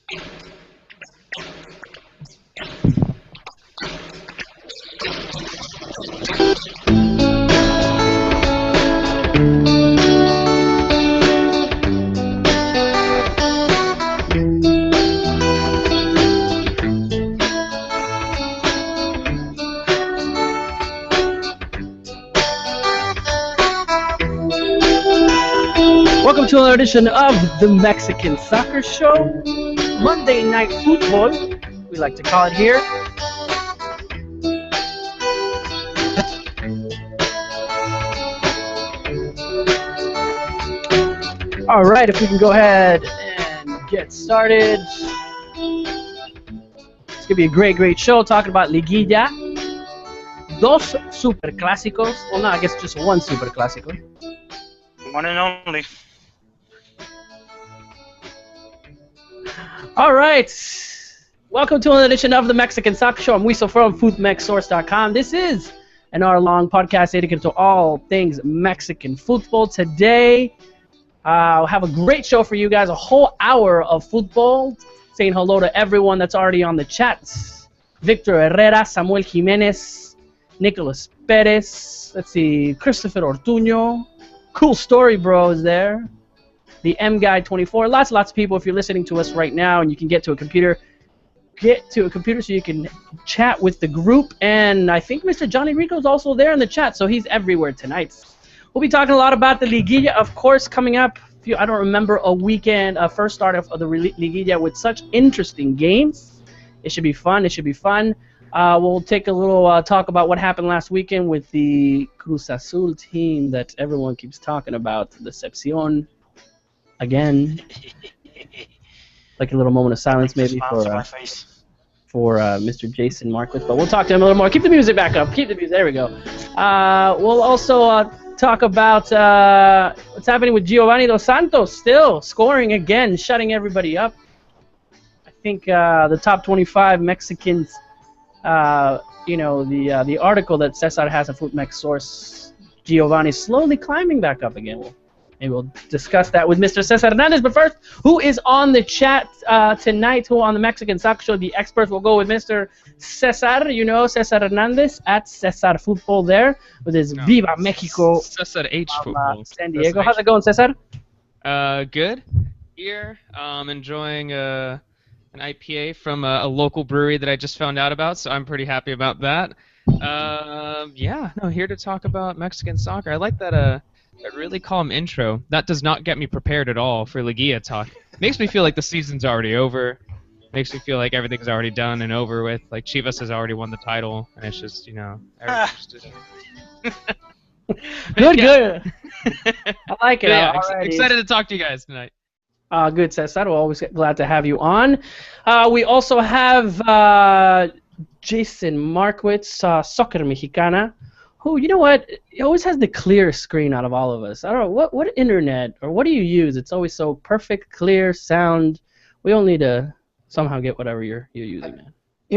Welcome to another edition of the Mexican Soccer Show, Monday Night Football, we like to call it here. All right, if we can go ahead and get started. It's going to be a great show talking about Liguilla. Dos super clásicos. Well, no, I guess just one super clásico. One and only. All right. Welcome to another edition of the Mexican Soccer Show. I'm Wiesel from FoodMexSource.com. This is an hour-long podcast dedicated to all things Mexican football. Today, I'll have a great show for you guys, a whole hour of football. Saying hello to everyone that's already on the chats. Victor Herrera, Samuel Jimenez, Nicolas Perez, let's see, Christopher Ortuño. Cool Story Bro is there. The M Guy 24. Lots of people. If you're listening to us right now and you can get to a computer so you can chat with the group. And I think Mr. Johnny Rico is also there in the chat, so he's everywhere tonight. We'll be talking a lot about the Liguilla, of course, coming up. I don't remember a weekend, first start of the Liguilla with such interesting games. It should be fun. We'll take a little talk about what happened last weekend with the Cruz Azul team that everyone keeps talking about, the Decepcion. Again, like a little moment of silence maybe for Mr. Jason Marquez, but we'll talk to him a little more. Keep the music back up. There we go. We'll also talk about what's happening with Giovani dos Santos, still scoring again, shutting everybody up. I think the top 25 Mexicans, the article that Cesar has on FootMex Source, Giovani slowly climbing back up again. Maybe we'll discuss that with Mr. Cesar Hernandez. But first, who is on the chat tonight? Who on the Mexican Soccer Show? The experts will go with Mr. Cesar. Cesar Hernandez at Cesar Football there with his Viva Mexico. Cesar H Football. San Diego. How's it going, Cesar? Good. Here, enjoying an IPA from a local brewery that I just found out about, so I'm pretty happy about that. Here to talk about Mexican soccer. I like that really calm intro. That does not get me prepared at all for Liguilla talk. Makes me feel like the season's already over. Makes me feel like everything's already done and over with. Like Chivas has already won the title, and it's just, Good. I like it. Yeah, excited to talk to you guys tonight. Good, Cesar. We're always glad to have you on. We also have Jason Marquez, Soccer Mexicana, who, you know what, he always has the clear screen out of all of us. I don't know, what internet or what do you use? It's always so perfect, clear sound. We all need to somehow get whatever you're using, man.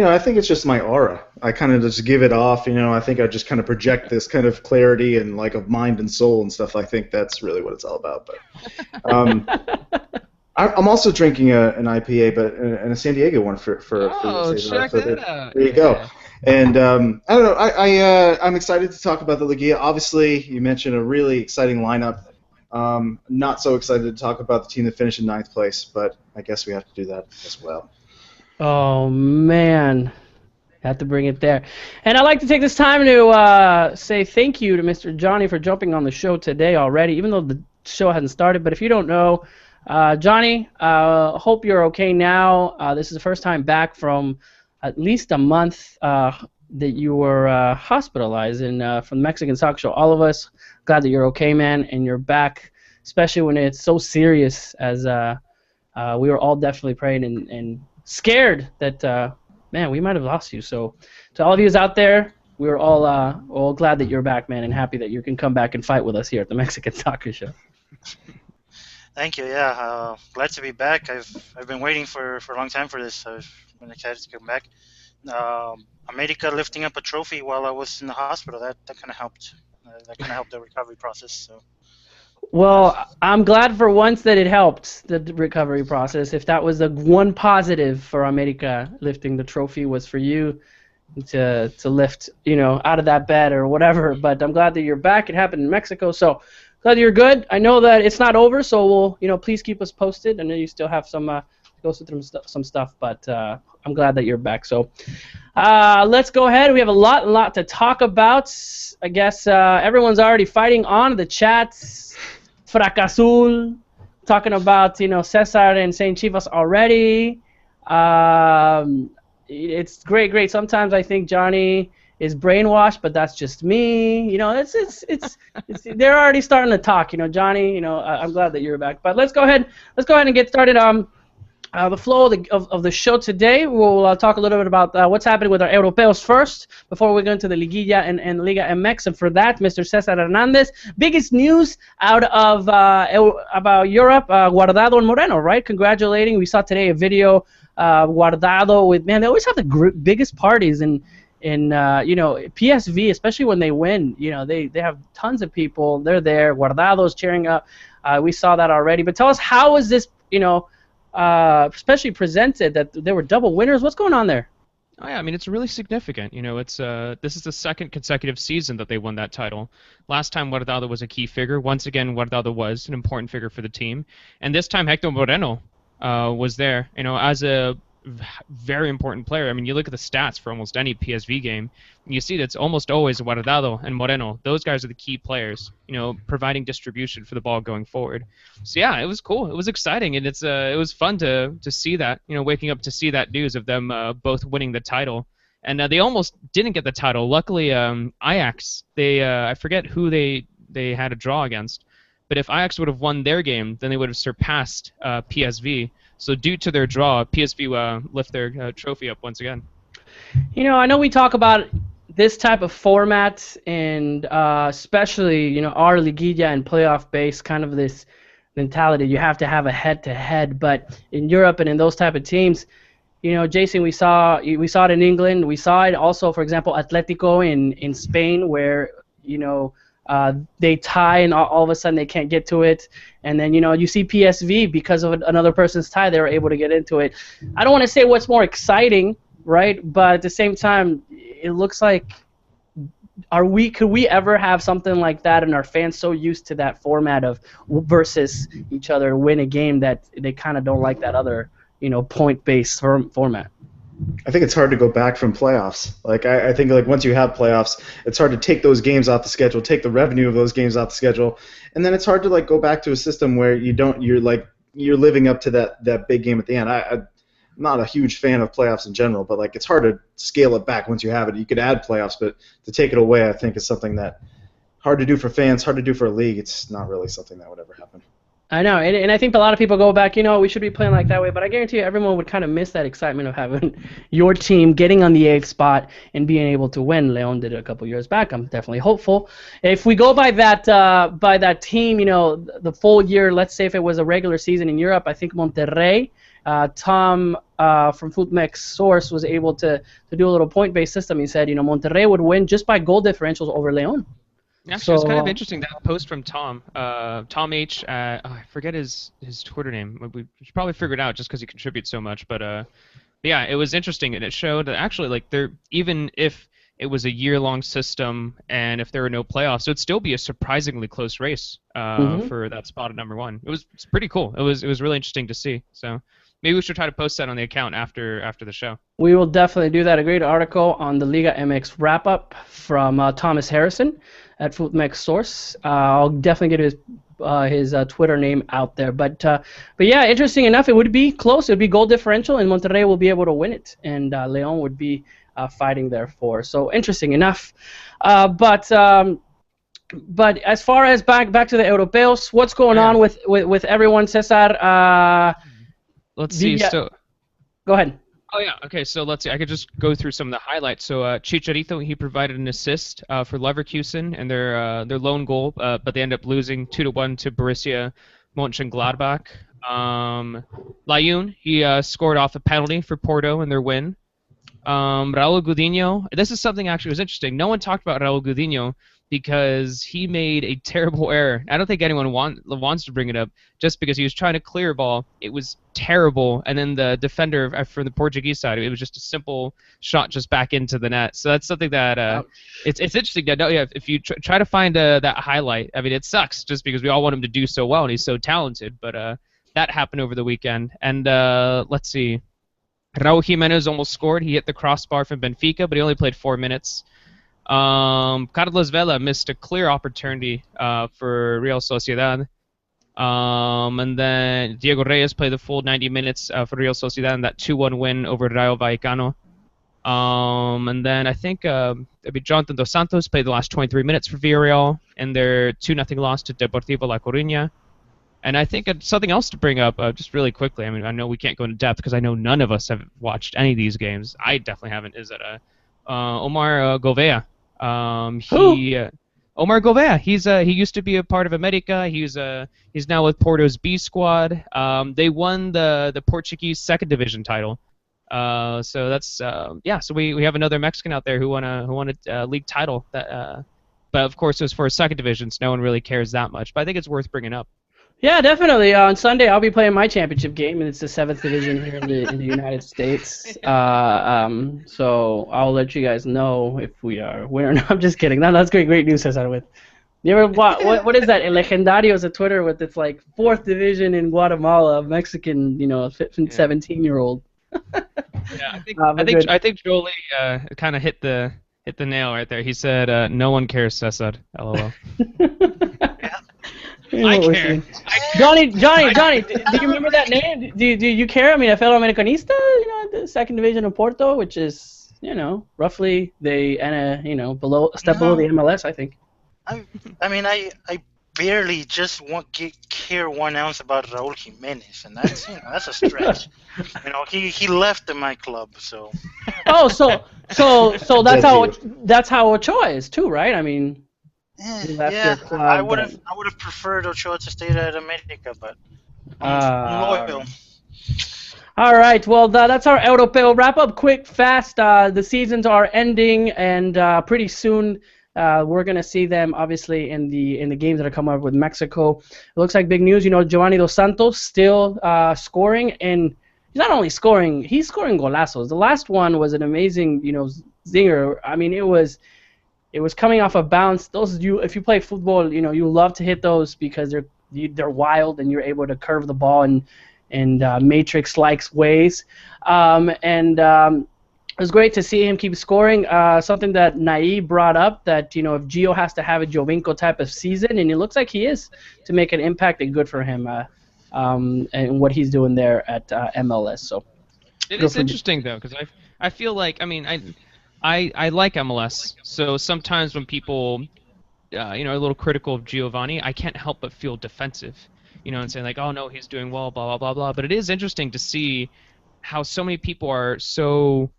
I think it's just my aura. I kind of just give it off, I think I just kind of project this kind of clarity and like of mind and soul and stuff. I think that's really what it's all about. But I'm also drinking an IPA, but and a San Diego one for check that out. There you go. And I don't know. I'm excited to talk about the Liguilla. Obviously, you mentioned a really exciting lineup. Not so excited to talk about the team that finished in 9th place, but I guess we have to do that as well. Oh man, have to bring it there. And I'd like to take this time to say thank you to Mr. Johnny for jumping on the show today already, even though the show hasn't started. But if you don't know, Johnny, hope you're okay now. This is the first time back from at least a month that you were hospitalized from the Mexican Soccer Show. All of us glad that you're okay, man, and you're back, especially when it's so serious as we were all definitely praying and scared that, man, we might have lost you. So to all of you out there, we're all glad that you're back, man, and happy that you can come back and fight with us here at the Mexican Soccer Show. Thank you. Yeah, glad to be back. I've been waiting for a long time for this. So I've been excited to come back. America lifting up a trophy while I was in the hospital. That kind of helped. That kind of helped the recovery process. So. Well, I'm glad for once that it helped the recovery process. If that was the one positive for America lifting the trophy was for you to lift, out of that bed or whatever. But I'm glad that you're back. It happened in Mexico, so glad you're good. I know that it's not over, so we'll, please keep us posted. I know you still have some go through some stuff, but I'm glad that you're back. So let's go ahead. We have a lot to talk about. I guess everyone's already fighting on the chats. Fracazul, talking about Cesar and Saint Chivas already. It's great. Sometimes I think Johnny is brainwashed, but that's just me. It's they're already starting to talk. Johnny. I'm glad that you're back. But let's go ahead and get started. The flow of the show today, we'll talk a little bit about what's happening with our Europeos first before we go into the Liguilla and Liga MX. And for that, Mr. Cesar Hernandez, biggest news out of about Europe, Guardado and Moreno, right? Congratulating. We saw today a video, Guardado with, man, they always have the biggest parties in PSV, especially when they win. They have tons of people. They're there. Guardado's cheering up. We saw that already. But tell us, how is this, especially presented that they were double winners? What's going on there? Oh yeah, I mean, it's really significant. It's this is the second consecutive season that they won that title. Last time Guardado was a key figure. Once again, Guardado was an important figure for the team, and this time Hector Moreno was there. As a very important player. I mean, you look at the stats for almost any PSV game, and you see that it's almost always Guardado and Moreno. Those guys are the key players, providing distribution for the ball going forward. So yeah, it was cool. It was exciting, and it was fun to see that, waking up to see that news of them both winning the title. And they almost didn't get the title. Luckily, Ajax, I forget who they had a draw against, but if Ajax would have won their game, then they would have surpassed PSV. So due to their draw, PSV lift their trophy up once again. I know we talk about this type of format, and especially, our Liguilla and playoff base, kind of this mentality. You have to have a head-to-head, but in Europe and in those type of teams, Jason, we saw it in England. We saw it also, for example, Atletico in Spain, where, they tie and all of a sudden they can't get to it. And then, you see PSV, because of another person's tie, they were able to get into it. I don't want to say what's more exciting, right? But at the same time, it looks like, could we ever have something like that, and are fans so used to that format of versus each other win a game that they kind of don't like that other, point-based format? I think it's hard to go back from playoffs. I think once you have playoffs, it's hard to take those games off the schedule, take the revenue of those games off the schedule, and then it's hard to go back to a system where you're living up to that big game at the end. I'm not a huge fan of playoffs in general, but it's hard to scale it back once you have it. You could add playoffs, but to take it away, I think, is something that hard to do for fans, hard to do for a league. It's not really something that would ever happen. I know, and I think a lot of people go back, we should be playing like that way, but I guarantee you everyone would kind of miss that excitement of having your team getting on the 8th spot and being able to win. Leon did it a couple years back. I'm definitely hopeful. If we go by that team, the full year, let's say if it was a regular season in Europe, I think Monterrey, Tom from FootMex Source was able to do a little point-based system. He said, Monterrey would win just by goal differentials over Leon. Actually, it's kind of interesting, that post from Tom. Tom H. I forget his Twitter name. We should probably figure it out just because he contributes so much. But yeah, it was interesting, and it showed that actually, even if it was a year-long system and if there were no playoffs, it would still be a surprisingly close race for that spot at number 1. It's pretty cool. It was really interesting to see. So maybe we should try to post that on the account after the show. We will definitely do that. A great article on the Liga MX wrap-up from Thomas Harrison at FootMex Source. I'll definitely get his Twitter name out there. But yeah, interesting enough, it would be close. It would be goal differential, and Monterrey will be able to win it, and Leon would be fighting there for. So interesting enough. But as far as back to the Europeos, what's going on with everyone, Cesar? Let's see. So, go ahead. Oh yeah. Okay. So let's see. I could just go through some of the highlights. So Chicharito, he provided an assist for Leverkusen and their lone goal, but they end up losing 2-1 to Borussia Mönchengladbach. Layun, he scored off a penalty for Porto in their win. Raul Gudiño. This is something actually was interesting. No one talked about Raul Gudiño, because he made a terrible error. I don't think anyone wants to bring it up, just because he was trying to clear a ball. It was terrible, and then the defender from the Portuguese side, it was just a simple shot just back into the net. So that's something that it's interesting to know. Yeah, if you try to find that highlight, I mean, it sucks just because we all want him to do so well and he's so talented. But that happened over the weekend, and let's see. Raul Jimenez almost scored. He hit the crossbar from Benfica, but he only played 4 minutes. Carlos Vela missed a clear opportunity for Real Sociedad. And then Diego Reyes played the full 90 minutes for Real Sociedad in that 2-1 win over Rayo Vallecano. And then I think Jonathan Dos Santos played the last 23 minutes for Villarreal in their 2-0 loss to Deportivo La Coruña. And I think something else to bring up, just really quickly. I mean, I know we can't go into depth because I know none of us have watched any of these games. I definitely haven't. Is that Omar Govea? Omar Govea. He used to be a part of America. He's now with Porto's B squad. They won the Portuguese second division title. So that's So we have another Mexican out there who won a league title. But of course it was for a second division, so no one really cares that much. But I think it's worth bringing up. Yeah, definitely. On Sunday, I'll be playing my championship game, and it's the 7th division here in the United States. So I'll let you guys know if we are winning or not. I'm just kidding. No, that's great news, Cesar. With you ever what is that? El Legendario is a Twitter with it's like 4th division in Guatemala, Mexican, 17-year-old. Yeah, I think Jolie kind of hit the nail right there. He said, "No one cares, Cesar." LOL. I care. Johnny, do you remember that name? Do you care? I mean, a fellow Americanista, the second division of Porto, which is, roughly below a step below the MLS, I think. I barely just care 1 ounce about Raul Jimenez, and that's a stretch. He left my club, so. Oh, so that's how Ochoa is too, right? I mean. Yeah, I would have preferred Ochoa to stay at America, but I'm loyal. All right, well that's our Europeo wrap up. Quick, fast. The seasons are ending, and pretty soon we're gonna see them obviously in the games that are coming up with Mexico. It looks like big news. Giovani Dos Santos still scoring, and he's not only scoring, he's scoring golazos. The last one was an amazing zinger. I mean, it was coming off a bounce. If you play football, you love to hit those because they're wild and you're able to curve the ball in Matrix-like ways. It was great to see him keep scoring. Something that Nai brought up, that if Gio has to have a Jovinko type of season, and it looks like he is, to make an impact, and good for him and what he's doing there at MLS. So it is interesting though, because I feel like I like MLS, so sometimes when people, are a little critical of Giovani, I can't help but feel defensive, and saying like, oh no, he's doing well, blah blah blah blah. But it is interesting to see how so many people are so,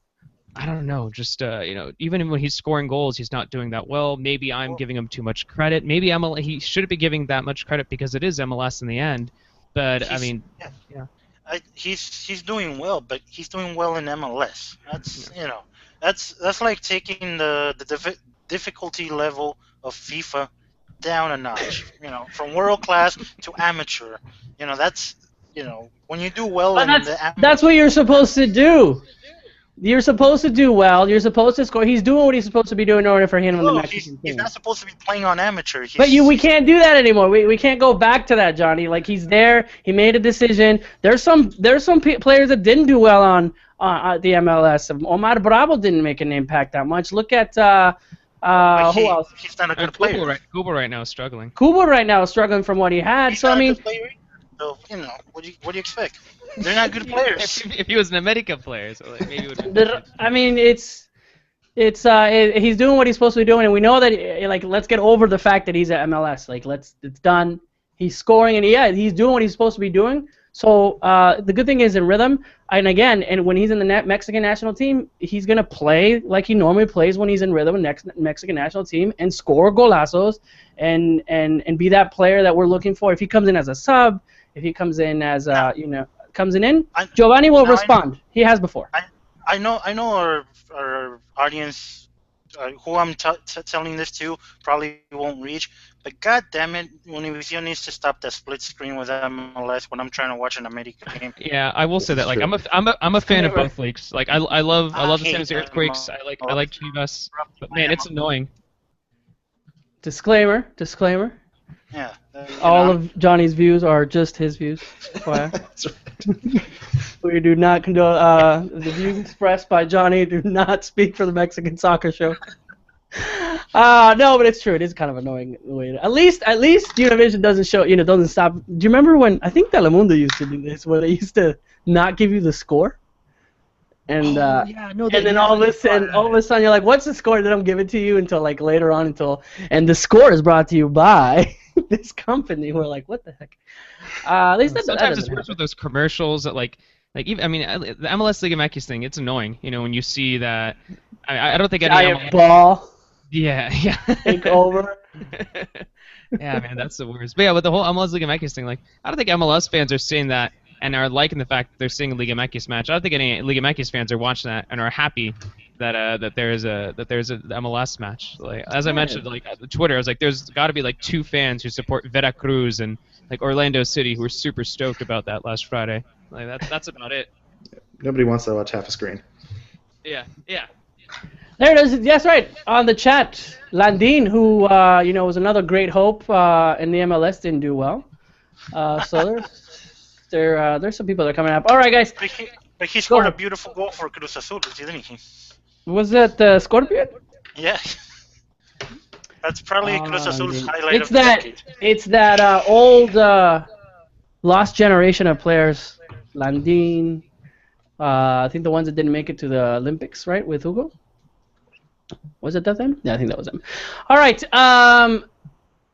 I don't know, just even when he's scoring goals, he's not doing that well. Maybe I'm giving him too much credit. Maybe he shouldn't be giving that much credit because it is MLS in the end. But he's doing well, but he's doing well in MLS. That's like taking the difficulty level of FIFA down a notch. From world class to amateur. That's when you do well that's what you're supposed to do. You're supposed to do well. You're supposed to score. He's doing what he's supposed to be doing in order for him on the Mexican team. He's not supposed to be playing on amateur. We can't do that anymore. We can't go back to that, Johnny. Like, he's there. He made a decision. There's some players that didn't do well on the MLS. Omar Bravo didn't make an impact that much. Look at who else? He's not a good player. Kubo right now is struggling. Kubo right now is struggling from what he had. He's not a good player. So what do you expect? They're not good players. if he was an America player, so maybe it would be. I mean, he's doing what he's supposed to be doing, and we know that. Let's get over the fact that he's at MLS. It's done. He's scoring, and he's doing what he's supposed to be doing. So the good thing is in rhythm, and when he's in the Mexican national team, he's gonna play like he normally plays when he's in rhythm in the Mexican national team and score golazos and be that player that we're looking for. If he comes in as a sub, if he comes in as Giovani will respond. He has before. I know our audience who I'm telling this to probably won't reach. But god damn it, Univision needs to stop that split screen with MLS when I'm trying to watch an American game. Yeah, I will say is that. Like, true. I'm a fan of both leagues. Like, I love the San hate Jose Earthquakes. I like Chivas, but man, it's annoying. Disclaimer. Yeah. All of Johnny's views are just his views. FYI. That's right. We do not condone the views expressed by Johnny. Do not speak for the Mexican Soccer Show. No, but it's true. It is kind of annoying. At least Univision doesn't show. Doesn't stop. Do you remember when I think Telemundo used to do this, where they used to not give you the score? And and then all of a sudden you're like, "What's the score?" They don't give it to you until like later on. And the score is brought to you by this company. We're like, "What the heck?" At least Sometimes it's worse with those commercials that like even the MLS Liga MX thing. It's annoying. When you see that. I don't think any giant ball. Yeah. Take over. Yeah, man, that's the worst. But yeah, with the whole MLS Liga MX thing, like, I don't think MLS fans are seeing that and are liking the fact that they're seeing a Liga MX match. I don't think any Liga MX fans are watching that and are happy that there's a MLS match. Like, as I mentioned, like on Twitter, I was like, there's got to be like 2 fans who support Veracruz and like Orlando City who were super stoked about that last Friday. Like that's about it. Nobody wants to watch half a screen. Yeah. There it is. Yes, right. On the chat, Landin, who was another great hope in the MLS, didn't do well. So there's some people that are coming up. All right, guys. But he scored a beautiful goal for Cruz Azul, didn't he? Was that Scorpion? Yeah. That's probably Cruz Azul's highlight It's of the decade. It's that old lost generation of players. Landin. I think the ones that didn't make it to the Olympics, right, with Hugo? Was it that then? Yeah, I think that was him. All right.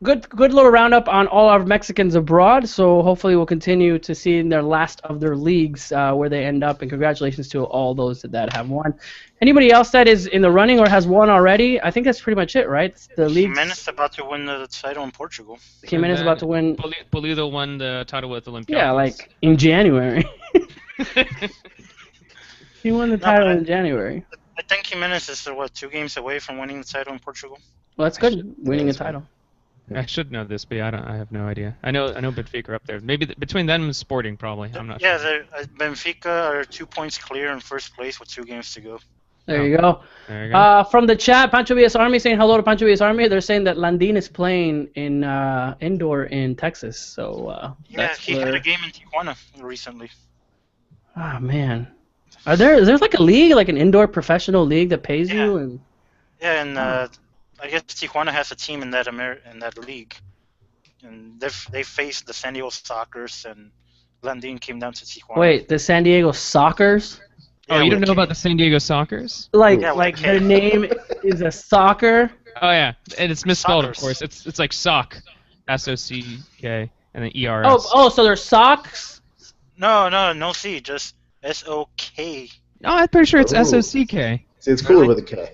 Good little roundup on all our Mexicans abroad. So hopefully we'll continue to see in their last of their leagues where they end up. And congratulations to all those that have won. Anybody else that is in the running or has won already? I think that's pretty much it, right? The league. Jimenez about to win the title in Portugal. Jimenez about to win. Pulido won the title with Olympiacos. Yeah, like in January. He won the title in January. I think Jimenez is 2 games away from winning the title in Portugal. Well, that's good. Winning a title. I should know this, but I have no idea. I know Benfica are up there. Maybe between them and Sporting, probably. I'm not sure. Yeah, Benfica are 2 points clear in first place with 2 games to go. There you go. From the chat, Pancho Villas Army saying hello to Pancho Villas Army. They're saying that Landin is playing in indoor in Texas. So he had a game in Tijuana recently. Oh man, is there like a league, like an indoor professional league that pays you? And I guess Tijuana has a team in that league, and they faced the San Diego Sockers, and Landin came down to Tijuana. Wait, the San Diego Sockers? Oh, you don't know about the San Diego Sockers? Like their name is a soccer? Oh yeah, and it's misspelled, of course. It's like sock, S-O-C-K, and then E-R-S. Oh, so they're socks? No C, just S-O-K. Oh, I'm pretty sure it's S-O-C-K. See, it's cooler with a K.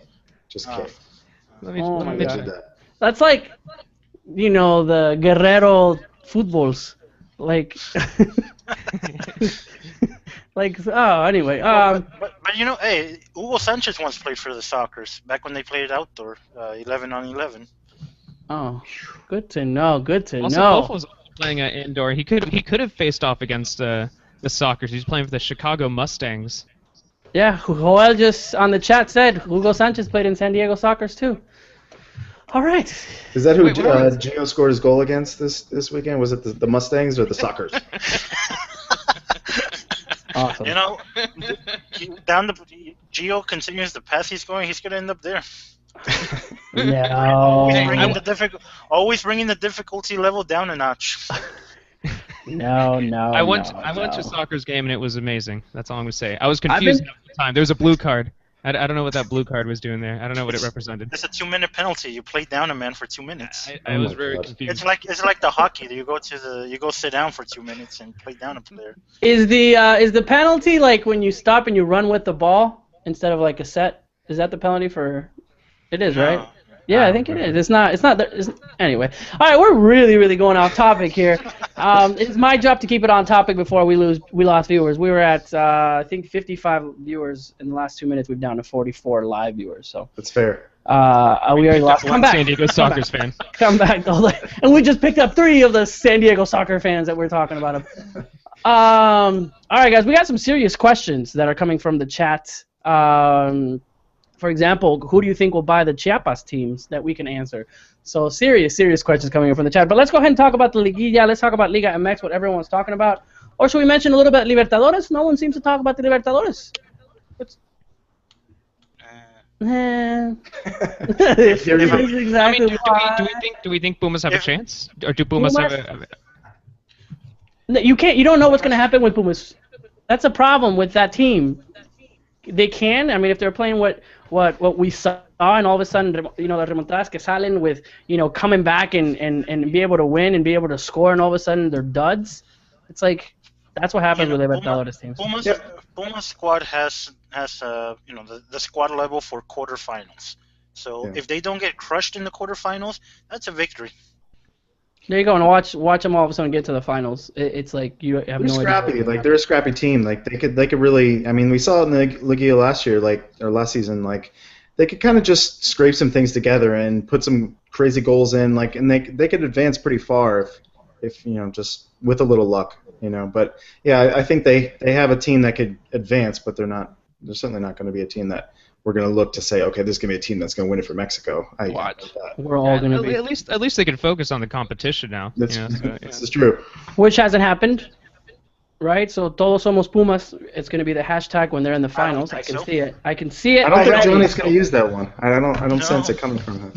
Just K. Let me check that. That's like, the Guerrero footballs. Like, anyway. But hey, Hugo Sanchez once played for the Sockers back when they played outdoor, 11-on-11. Oh, good to know. Also, Wolf was playing indoor. He could have faced off against the Sockers. He's playing for the Chicago Mustangs. Yeah, Joel just on the chat said Hugo Sanchez played in San Diego Sockers too. All right. Is that who Gio scored his goal against this weekend? Was it the Mustangs or the Sockers? Awesome. Gio continues the pass he's going to end up there. No. Always bringing the difficulty level down a notch. No. I went to a Sockers game and it was amazing. That's all I'm gonna say. I was confused at the time. There was a blue card. I don't know what that blue card was doing there. I don't know what it represented. It's a 2-minute penalty. You play down a man for 2 minutes. I was very confused. It's like the hockey. You go sit down for 2 minutes and play down a player. Is the penalty like when you stop and you run with the ball instead of like a set? Is that the penalty for? It is, right? Yeah, I think it is. It's not. Anyway. All right, we're really going off topic here. It's my job to keep it on topic before we lost viewers. We were at I think 55 viewers in the last 2 minutes. We've down to 44 live viewers. So That's fair. we already lost. Come back. San Diego Sockers fan. Come back. And we just picked up 3 of the San Diego soccer fans that we're talking about. All right, guys, we got some serious questions that are coming from the chat. For example, who do you think will buy the Chiapas teams that we can answer? So serious questions coming in from the chat. But let's go ahead and talk about the Liguilla. Let's talk about Liga MX, what everyone's talking about. Or should we mention a little bit Libertadores? No one seems to talk about the Libertadores. This is exactly do we think Pumas have a chance? Or do Pumas have a... No, you can't. You don't know what's going to happen with Pumas. That's a problem with that team. They can. I mean, if they're playing what we saw, and all of a sudden, you know, the remontadas que salen with, you know, coming back and be able to win and be able to score, and all of a sudden they're duds. It's like that's what happens with Libertadores teams. Pumas squad has you know, the squad level for quarterfinals. So if they don't get crushed in the quarterfinals, that's a victory. There you go, and watch them all of a sudden get to the finals. It's like you have they're no scrappy. idea. Like they're a scrappy team. Like they could really. I mean, we saw it in the Liguilla last year, last season. Like they could kind of just scrape some things together and put some crazy goals in. Like, and they could advance pretty far if you know, just with a little luck, you know. But yeah, I think they have a team that could advance, but they're certainly not going to be a team that we're going to look to say, okay, this is going to be a team that's going to win it for Mexico. We're all going to be. At least they can focus on the competition now. This is true. Which hasn't happened, right? So todos somos Pumas. It's going to be the hashtag when they're in the finals. I can see it. I can see it. I don't think already. Giovani's going to use that one. I don't sense it coming from him.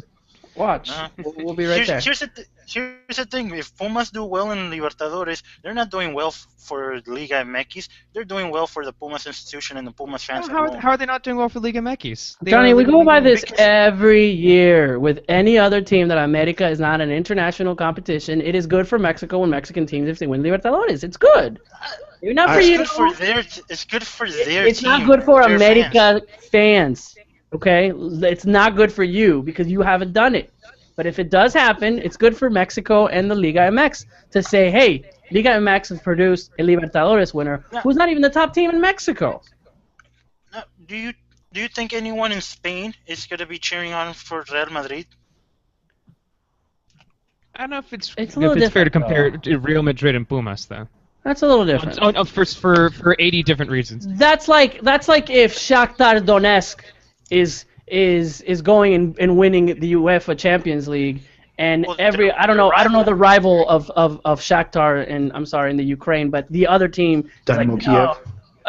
Watch. We'll be right there. Here's the thing. If Pumas do well in Libertadores, they're not doing well for Liga MX. They're doing well for the Pumas institution and the Pumas fans. How are they not doing well for Liga MX? Johnny, we go by this every year with any other team that America is not an international competition. It is good for Mexico when Mexican teams, if they win Libertadores. It's good. Not for you. It's good for their It's team, not good for their America fans. Okay, it's not good for you because you haven't done it. But if it does happen, it's good for Mexico and the Liga MX to say, hey, Liga MX has produced a Libertadores winner who's not even the top team in Mexico. Do you think anyone in Spain is going to be cheering on for Real Madrid? I don't know if it's fair to compare to Real Madrid and Pumas, though. That's a little different. For 80 different reasons. That's like if Shakhtar Donetsk is going and winning the UEFA Champions League, and I don't know the rival of Shakhtar in the Ukraine, but the other team Dynamo Kiev.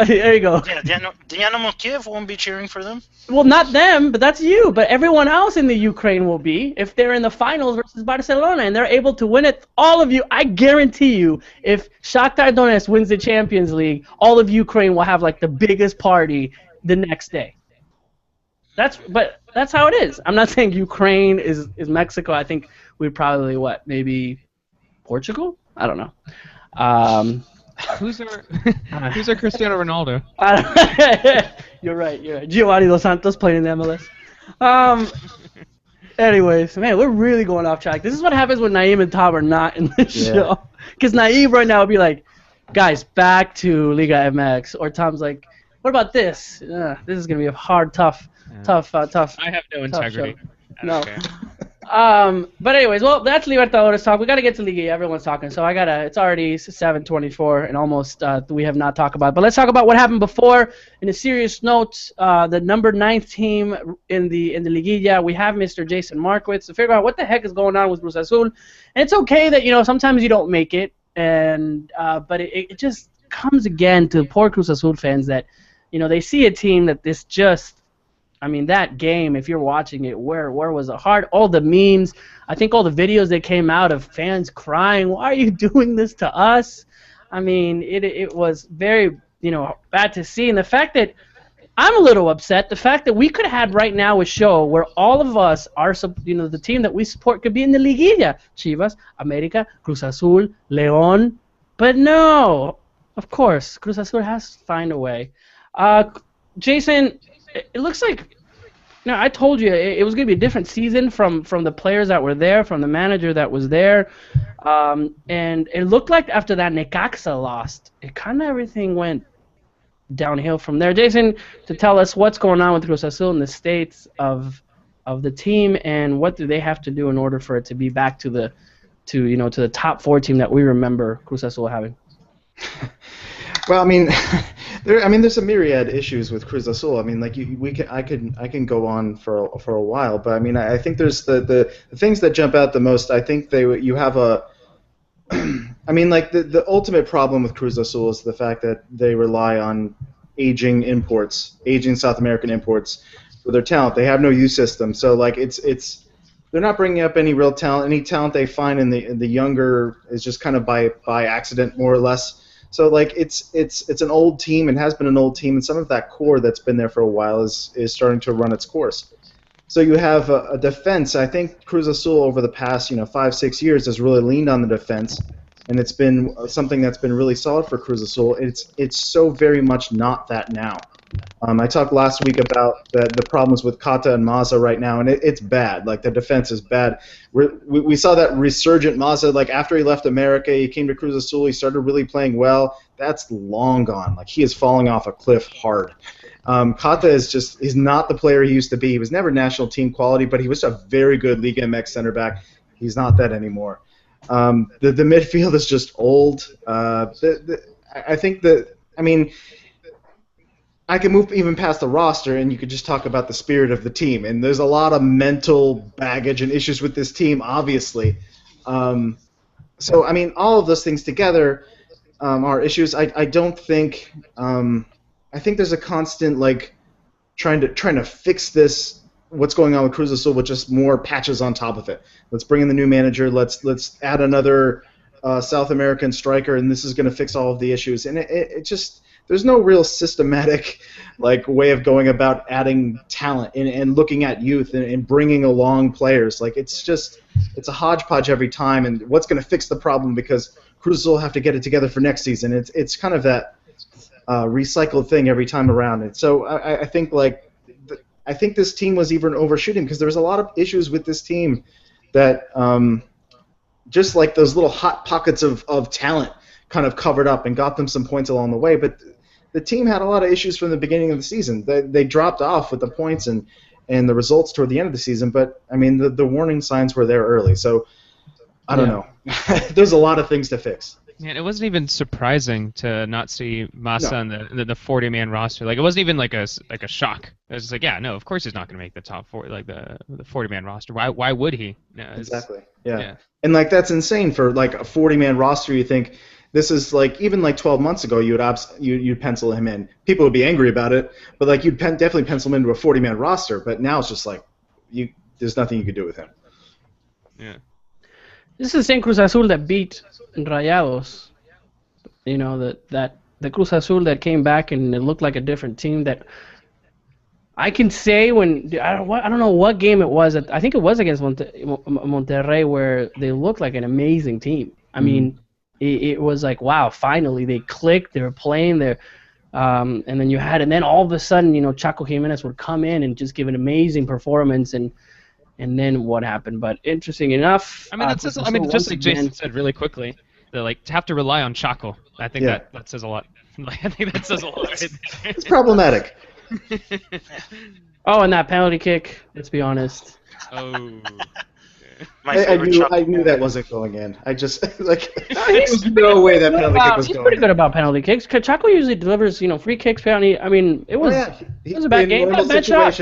There you go. Yeah, Dynamo Kiev won't be cheering for them. Well, not them, but that's you. But everyone else in the Ukraine will be if they're in the finals versus Barcelona and they're able to win it. All of you, I guarantee you, if Shakhtar Donetsk wins the Champions League, all of Ukraine will have like the biggest party the next day. But that's how it is. I'm not saying Ukraine is Mexico. I think we'd probably maybe Portugal? I don't know. Who's our Cristiano Ronaldo? You're right. Giovani dos Santos playing in the MLS. Anyways, man, we're really going off track. This is what happens when Naeem and Tom are not in the show. Because Naeem right now would be like, guys, back to Liga MX. Or Tom's like, what about this? This is going to be a hard, tough. I have no integrity. No. But anyways, well, that's Libertadores talk. We got to get to Liguilla. Everyone's talking, so it's already 7:24 and almost we have not talked about. But let's talk about what happened before. In a serious note, the number 9th team in the Liguilla, we have Mr. Jason Markowitz to figure out what the heck is going on with Cruz Azul. And it's okay that sometimes you don't make it, and but it just comes again to poor Cruz Azul fans that they see a team that this just. I mean, that game, if you're watching it, where was it hard? All the memes, I think all the videos that came out of fans crying, why are you doing this to us? I mean, it was very, bad to see. And the fact that I'm a little upset, the fact that we could have had right now a show where all of us are, the team that we support could be in the Liguilla. Chivas, America, Cruz Azul, León. But no, of course, Cruz Azul has to find a way. Jason, it looks like No, I told you it was going to be a different season from the players that were there, from the manager that was there, and it looked like after that Necaxa lost, it kind of everything went downhill from there. Jason, to tell us what's going on with Cruz Azul and the states of the team and what do they have to do in order for it to be back to the top 4 team that we remember Cruz Azul having. Well, I mean, there's a myriad issues with Cruz Azul. I mean, like I can go on for a while, but I mean, I think there's the things that jump out the most. I think you have a, I mean, like the ultimate problem with Cruz Azul is the fact that they rely on aging South American imports for their talent. They have no youth system, so like they're not bringing up any real talent. Any talent they find in the younger is just kind of by accident, more or less. So like it's an old team and has been an old team, and some of that core that's been there for a while is starting to run its course. So you have a defense. I think Cruz Azul over the past 5-6 years has really leaned on the defense, and it's been something that's been really solid for Cruz Azul. It's so very much not that now. I talked last week about the problems with Kata and Maza right now, and it's bad. Like the defense is bad. We saw that resurgent Maza. Like after he left America, he came to Cruz Azul. He started really playing well. That's long gone. Like he is falling off a cliff hard. Kata is not the player he used to be. He was never national team quality, but he was a very good Liga MX center back. He's not that anymore. The midfield is just old. I think that, I mean, I can move even past the roster, and you could just talk about the spirit of the team. And there's a lot of mental baggage and issues with this team, obviously. So, I mean, all of those things together are issues. I don't think. I think there's a constant like trying to fix this. What's going on with Cruz Azul with just more patches on top of it. Let's bring in the new manager. Let's add another South American striker, and this is going to fix all of the issues. And it just. There's no real systematic like way of going about adding talent and looking at youth and bringing along players. Like it's a hodgepodge every time, and what's going to fix the problem because Cruz Azul have to get it together for next season. It's kind of that recycled thing every time around. And so I think I think this team was even overshooting because there was a lot of issues with this team that just like those little hot pockets of talent kind of covered up and got them some points along the way, but the team had a lot of issues from the beginning of the season. They dropped off with the points and the results toward the end of the season, but I mean the warning signs were there early. So I don't know. There's a lot of things to fix. Yeah, it wasn't even surprising to not see Massa on the 40-man roster. Like it wasn't even like a shock. It was just like, yeah, no, of course he's not going to make the top 4, like the 40-man roster. Why would he? No, exactly. Yeah. And like that's insane for like a 40-man roster. You think this is like even like 12 months ago you'd pencil him in. People would be angry about it, but like you'd definitely pencil him into a 40-man roster. But now it's just like there's nothing you could do with him. Yeah. This is the same Cruz Azul that beat Rayados. You know, the Cruz Azul that came back and it looked like a different team that I can say when I don't know what game it was. I think it was against Monterrey where they looked like an amazing team. I mean, it was like, wow, finally they clicked. They were playing there. And then all of a sudden, Chaco Jimenez would come in and just give an amazing performance and then what happened? But interesting enough. I mean, just like Jason said really quickly, to have to rely on Chaco. I think that says a lot. I think that says a lot. Right there. It's problematic. Oh, and that penalty kick. Let's be honest. Oh. I knew that wasn't going in. I just there's no way that penalty kick was going in. He's pretty good about penalty kicks. Chaco usually delivers, free kicks, penalty. I mean, it was a bad game, but bad shot.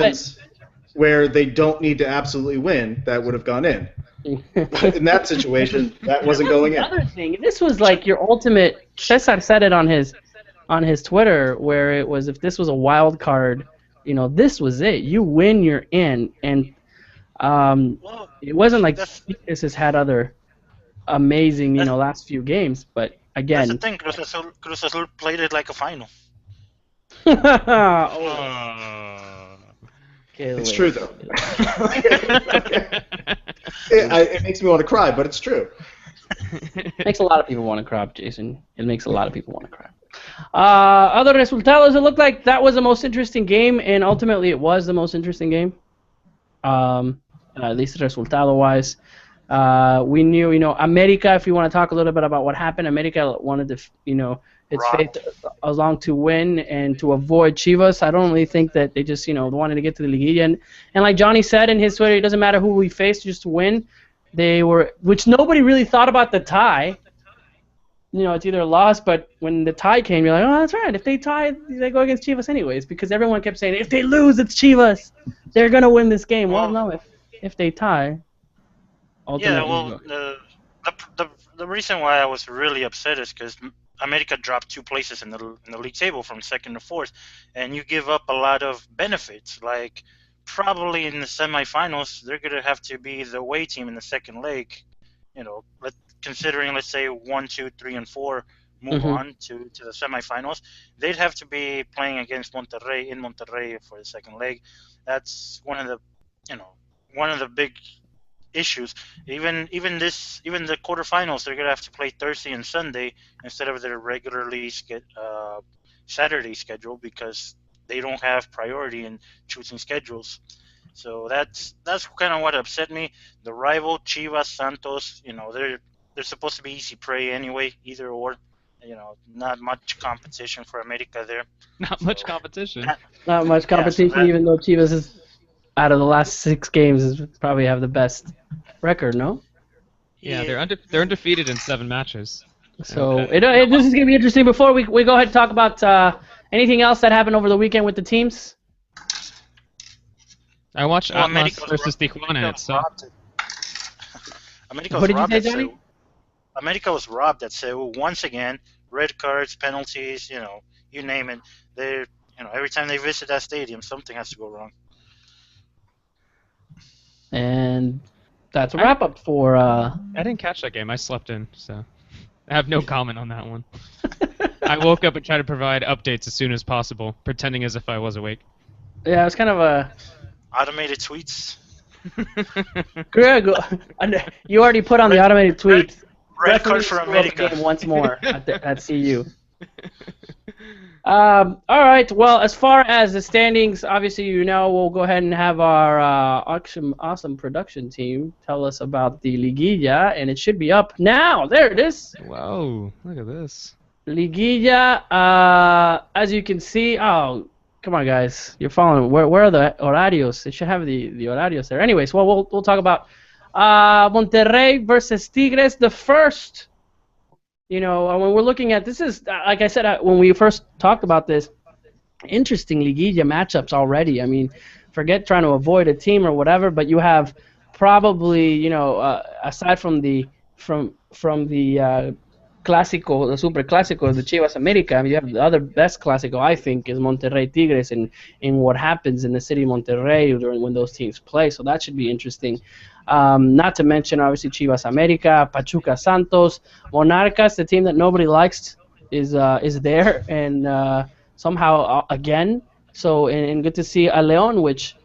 Where they don't need to absolutely win, that would have gone in. But in that situation, that wasn't going in. Another thing, this was like your ultimate. Cesar said it on his Twitter, where it was if this was a wild card, this was it. You win, you're in, and it wasn't like this has had other amazing, last few games, but again. That's the thing. Cruz Azul played it like a final. It's true, though. It makes me want to cry, but it's true. It makes a lot of people want to cry, Jason. It makes a lot of people want to cry. Other resultados, it looked like that was the most interesting game, and ultimately it was the most interesting game. at least resultado-wise. We knew, America, if you want to talk a little bit about what happened, America wanted to, its faith along to win and to avoid Chivas. I don't really think that they just, wanted to get to the Liguilla. And like Johnny said in his Twitter, it doesn't matter who we face, just to win. They were, which nobody really thought about the tie. It's either a loss, but when the tie came, you're like, oh, that's right. If they tie, they go against Chivas anyways, because everyone kept saying, if they lose, it's Chivas. They're going to win this game. Well, no, if they tie. Yeah, well, the reason why I was really upset is because America dropped 2 places in the league table from second to fourth, and you give up a lot of benefits. Like probably in the semifinals, they're gonna have to be the away team in the second leg. Considering let's say 1, 2, 3, and 4 move on to the semifinals, they'd have to be playing against Monterrey in Monterrey for the second leg. That's one of the big issues. Even the quarterfinals, they're gonna have to play Thursday and Sunday instead of their regularly Saturday schedule because they don't have priority in choosing schedules. So that's kind of what upset me. The rival Chivas Santos, they're supposed to be easy prey anyway, either or. Not much competition for America there. Much competition. Not much competition, even though Chivas is out of the last 6 games is probably have the best record, no? Yeah, they're undefeated in 7 matches. So this is gonna be interesting. Before we go ahead and talk about anything else that happened over the weekend with the teams. I watched Atlas versus Tijuana. What did you say, Johnny? America was robbed at Seoul once again. Red cards, penalties, you name it. They, every time they visit that stadium, something has to go wrong. And that's a wrap up for. I didn't catch that game. I slept in, so I have no comment on that one. I woke up and tried to provide updates as soon as possible, pretending as if I was awake. Yeah, it was kind of a automated tweets. Greg, you already put on the automated tweet. Red card for America. Once more at CU. All right. Well, as far as the standings, obviously, we'll go ahead and have our awesome production team tell us about the Liguilla, and it should be up now. There it is. Whoa! Look at this. Liguilla. As you can see, oh, come on, guys, you're following. Where are the horarios? They should have the horarios there. Anyways, well, we'll talk about Monterrey versus Tigres. The first. When we're looking at this is, like I said, when we first talked about this, interesting Liguilla matchups already. I mean, forget trying to avoid a team or whatever, but you have probably, aside from the Clasico, the Super Clasico, the Chivas America, I mean, you have the other best Clasico, I think, is Monterrey Tigres in what happens in the city of Monterrey when those teams play. So that should be interesting. Not to mention, obviously, Chivas America, Pachuca Santos, Monarcas, the team that nobody likes, is there, and somehow again. So, and good to see a León, which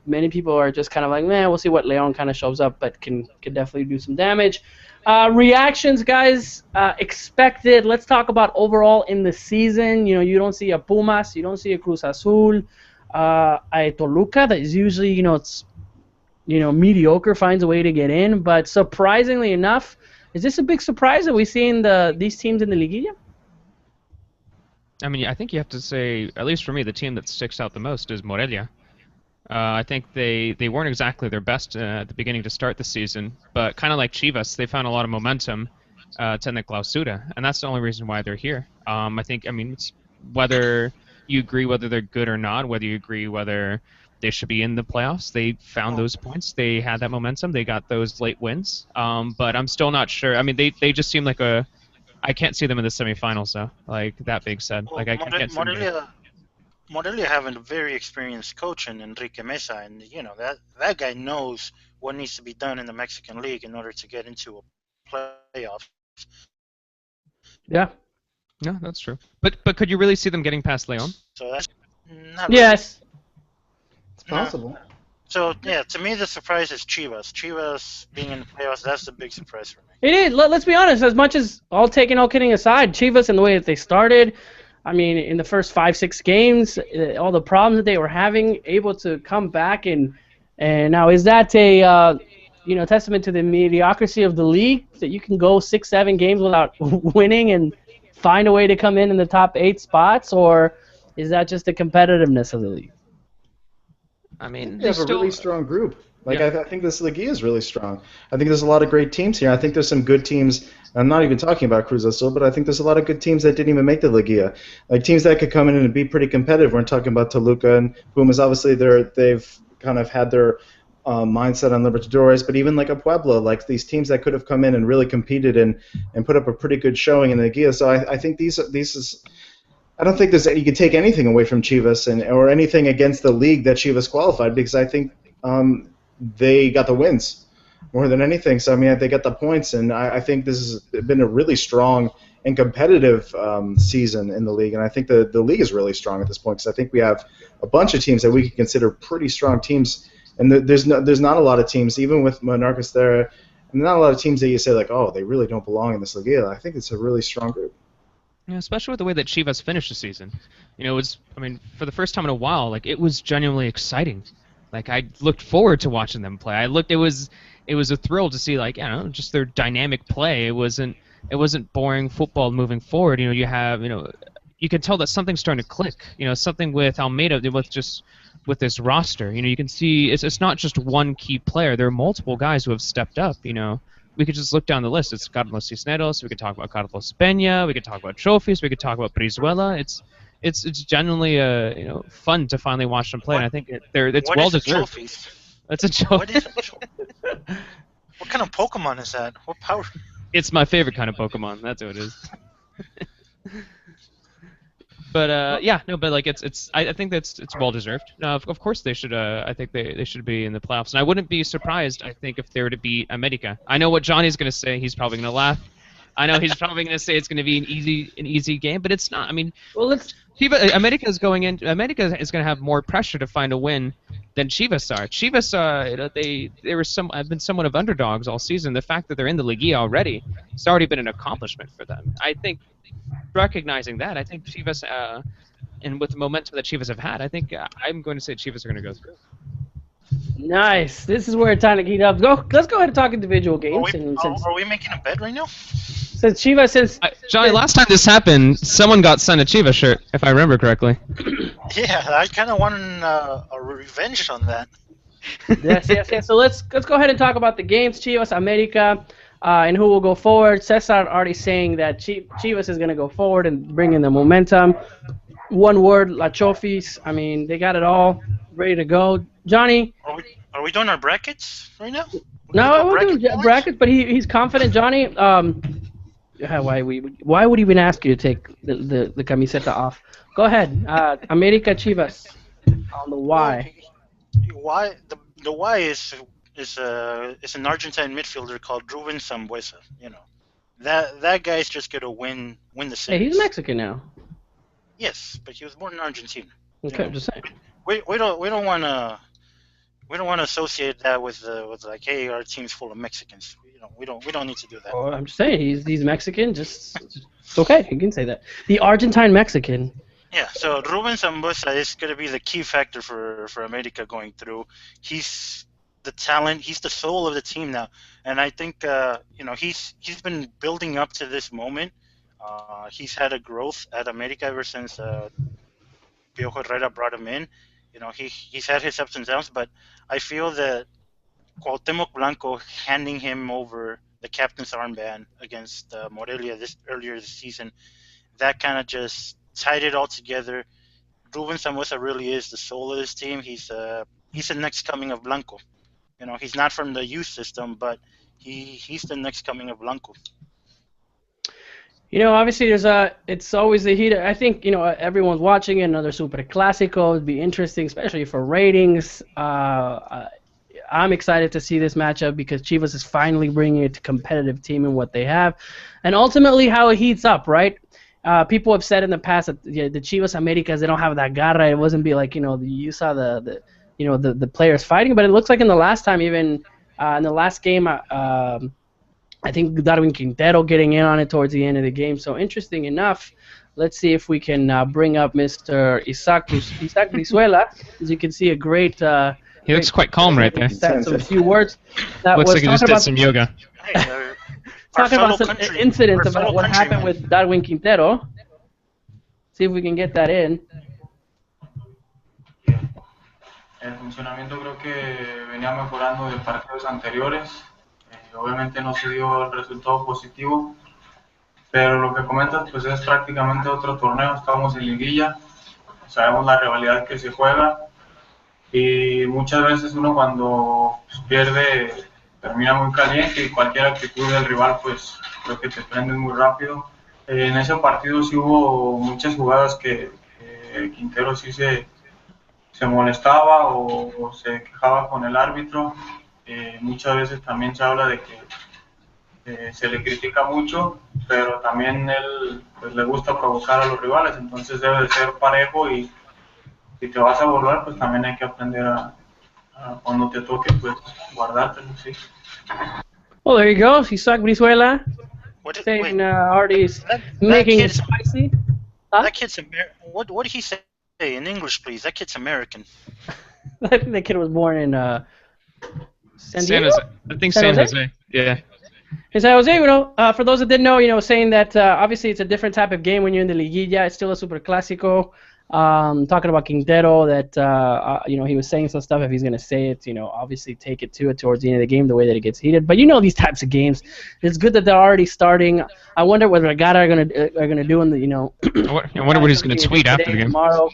many people are just kind of like, man, we'll see what León kind of shows up, but can definitely do some damage. Reactions, guys, expected. Let's talk about overall in the season. You don't see a Pumas, you don't see a Cruz Azul, a Toluca that is usually, it's mediocre, finds a way to get in. But surprisingly enough, is this a big surprise that we see in these teams in the Liguilla? I mean, I think you have to say, at least for me, the team that sticks out the most is Morelia. I think they weren't exactly their best at the beginning to start the season, but kind of like Chivas, they found a lot of momentum to end the Clausura, and that's the only reason why they're here. I mean, it's whether you agree whether they're good or not, whether you agree whether they should be in the playoffs, they found those points, they had that momentum, they got those late wins, but I'm still not sure. I mean, they just seem like I can't see them in the semifinals, though, like that being said. Well, like, I can't see them. Morelia having a very experienced coach in Enrique Mesa, and that guy knows what needs to be done in the Mexican League in order to get into a playoff. Yeah. No, that's true. But could you really see them getting past León? So that's not yes. Really. It's possible. So yeah, to me the surprise is Chivas. Chivas being in the playoffs, that's the big surprise for me. It is. Let's be honest. As much as all kidding aside, Chivas and the way that they started. I mean, in the first 5-6 games, all the problems that they were having, able to come back and And now, is that a testament to the mediocrity of the league that you can go 6, 7 games without winning and find a way to come in the top 8 spots, or is that just the competitiveness of the league? I mean, We they have a still. really strong group. Like Yeah. I think this Liguilla is really strong. I think there's a lot of great teams here. I think there's some good teams. I'm not even talking about Cruz Azul, but I think there's a lot of good teams that didn't even make the Liguilla. Like teams that could come in and be pretty competitive. We're talking about Toluca and Pumas. Obviously, they've kind of had their mindset on Libertadores, but even like a Puebla, like these teams that could have come in and really competed and put up a pretty good showing in the Liguilla. So I think these is. I don't think you can take anything away from Chivas or anything against the league that Chivas qualified, because I think they got the wins more than anything. So I mean, they got the points, and I think this has been a really strong and competitive season in the league. And I think the league is really strong at this point, because I think we have a bunch of teams that we can consider pretty strong teams. And there's not a lot of teams, even with Monarchs there, and not a lot of teams that you say like, oh, they really don't belong in this league. I think it's a really strong group. Yeah, especially with the way that Chivas finished the season. It was, I mean, for the first time in a while, like it was genuinely exciting. Like I looked forward to watching them play. It was a thrill to see, like, just their dynamic play. It wasn't boring football moving forward. You have, you can tell that something's starting to click. Something with Almeida, with this roster. You can see it's not just one key player. There are multiple guys who have stepped up. We could just look down the list. It's Carlos Cisneros. We could talk about Carlos Peña. We could talk about trophies. We could talk about Brizuela. It's genuinely fun to finally watch them play. And I think it's well deserved. Trophies? That's a joke. What is a trophy? What kind of Pokemon is that? What power? It's my favorite kind of Pokemon. That's what it is. But but like I think it's well deserved. Of course they should. I think they should be in the playoffs, and I wouldn't be surprised. I think if they were to beat America. I know what Johnny's going to say. He's probably going to laugh. I know he's probably going to say it's going to be an easy game, but it's not. I mean, America is going to have more pressure to find a win than Chivas are. Chivas, I've been somewhat of underdogs all season. The fact that they're in the Liguilla already, it's already been an accomplishment for them. I think, recognizing that, I think Chivas, and with the momentum that Chivas have had, I think I'm going to say Chivas are going to go through. Nice. This is where it's time to heat up. Let's go ahead and talk individual games. Are we making a bet right now? Since Chivas Johnny, last time this happened, someone got sent a Chivas shirt, if I remember correctly. Yeah, I kind of want a revenge on that. Yes. So let's go ahead and talk about the games. Chivas, America, and who will go forward. Cesar already saying that Chivas is going to go forward and bring in the momentum. One word, La Chofis. I mean, they got it all ready to go. Johnny. Are we doing our brackets right now? No, we're doing brackets, but he's confident. Johnny, why would he even ask you to take the camiseta off? Go ahead. America Chivas. On the why. Why the why is an Argentine midfielder called Ruben Sambueza. That guy's just gonna win the series. Hey, he's Mexican now. Yes, but he was born in Argentina. Okay, I'm just saying. We don't want to associate that with like, hey, our team's full of Mexicans. We don't need to do that. Oh, I'm just saying he's Mexican. Just it's okay. You can say that. The Argentine Mexican. Yeah. So Ruben Sambueza is going to be the key factor for America going through. He's the talent. He's the soul of the team now, and I think he's been building up to this moment. He's had a growth at America ever since Piojo Herrera brought him in. He's had his ups and downs, but I feel that Cuauhtémoc Blanco handing him over the captain's armband against Morelia earlier this season, that kind of just tied it all together. Ruben Sambueza really is the soul of this team. He's the next coming of Blanco. He's not from the youth system, but he's the next coming of Blanco. Obviously it's always the heat. I think, everyone's watching another Super Clasico. It'd be interesting, especially for ratings. I'm excited to see this matchup because Chivas is finally bringing a competitive team in what they have. And ultimately how it heats up, right? People have said in the past that the Chivas Americas, they don't have that garra. It wasn't be like, you saw the players fighting, but it looks like in the last time, even in the last game, I think Darwin Quintero getting in on it towards the end of the game. So interesting enough. Let's see if we can bring up Mr. Isaac Brizuela. As you can see, a great He looks quite calm right there. Said some few words. That Looks was like he just talking did about some yoga. Hey, talking about some incidents about what happened with Darwin Quintero. See if we can get that in. El funcionamiento creo que venía mejorando de partidos anteriores. Obviamente no se dio el resultado positivo, pero lo que comentas pues es prácticamente otro torneo. Estamos en Liguilla, sabemos la rivalidad que se juega y muchas veces uno cuando pues, pierde termina muy caliente y cualquier actitud del rival pues creo que te prende muy rápido. En ese partido sí hubo muchas jugadas que Quintero sí se molestaba o se quejaba con el árbitro. Muchas veces también se habla de que se le critica mucho, pero también él pues, le gusta provocar a los rivales, entonces debe de ser parejo y si te vas a burlar, pues también hay que aprender a cuando te toque, pues guardártelo, sí. Well, there you go. Isaac Brizuela saying Wait, Artie's that making it kid's- spicy. Huh? That kid's What did he say in English, please? That kid's American. I think the kid was born in San Diego? Jose. I think San Jose. Yeah. In San Jose, for those that didn't know, saying that obviously it's a different type of game when you're in the Liguilla. It's still a super Clasico. Talking about Quintero, that he was saying some stuff. If he's gonna say it, obviously take it towards the end of the game, the way that it gets heated. But these types of games, it's good that they're already starting. I wonder what Regatta are gonna do in the I wonder what he's gonna tweet after the game. Tomorrow,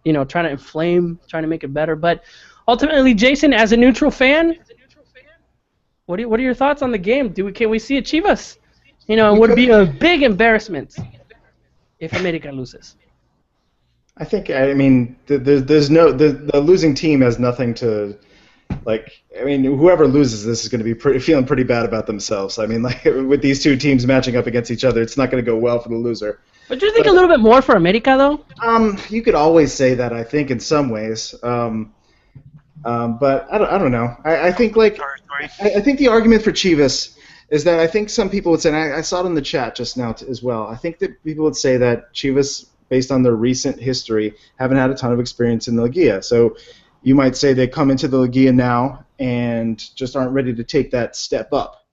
trying to inflame, trying to make it better. But ultimately, Jason, as a neutral fan, what are your thoughts on the game? Can we see a Chivas? It would be a big embarrassment if America loses. I mean, the losing team has nothing to, whoever loses this is going to be feeling pretty bad about themselves. I mean, with these two teams matching up against each other, it's not going to go well for the loser. But do you think a little bit more for America, though? You could always say that, I think, in some ways. But I don't know. I think I think the argument for Chivas is that I think some people would say, and I saw it in the chat just now as well. I think that people would say that Chivas, based on their recent history, haven't had a ton of experience in the Liguilla. So you might say they come into the Liguilla now and just aren't ready to take that step up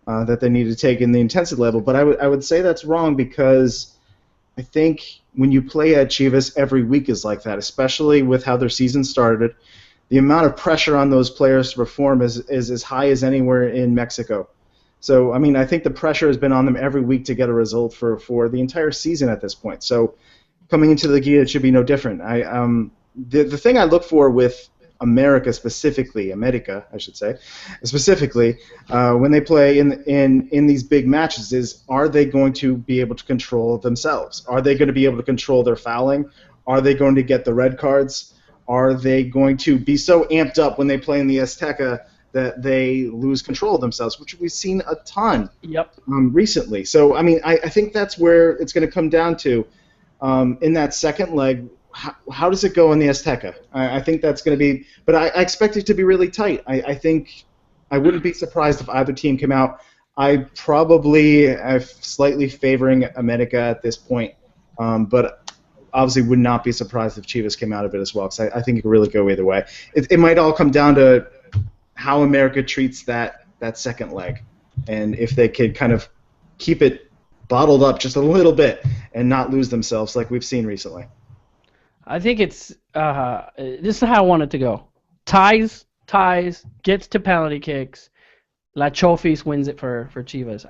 that they need to take in the intensity level. But I would say that's wrong because I think when you play at Chivas, every week is like that, especially with how their season started. The amount of pressure on those players to perform is as high as anywhere in Mexico. So, I think the pressure has been on them every week to get a result for the entire season at this point. So coming into the Liguilla, it should be no different. The thing I look for with America, I should say, specifically, when they play in these big matches is, are they going to be able to control themselves? Are they going to be able to control their fouling? Are they going to get the red cards? Are they going to be so amped up when they play in the Azteca that they lose control of themselves, which we've seen a ton recently. So, I think that's where it's going to come down to. In that second leg, how does it go in the Azteca? I think that's going to be, but I expect it to be really tight. I think I wouldn't be surprised if either team came out. I probably am slightly favoring America at this point, but obviously would not be surprised if Chivas came out of it as well, because I think it could really go either way. It might all come down to how America treats that second leg, and if they could kind of keep it bottled up just a little bit and not lose themselves like we've seen recently. I think it's this is how I want it to go. Ties, gets to penalty kicks. La Chofis wins it for Chivas.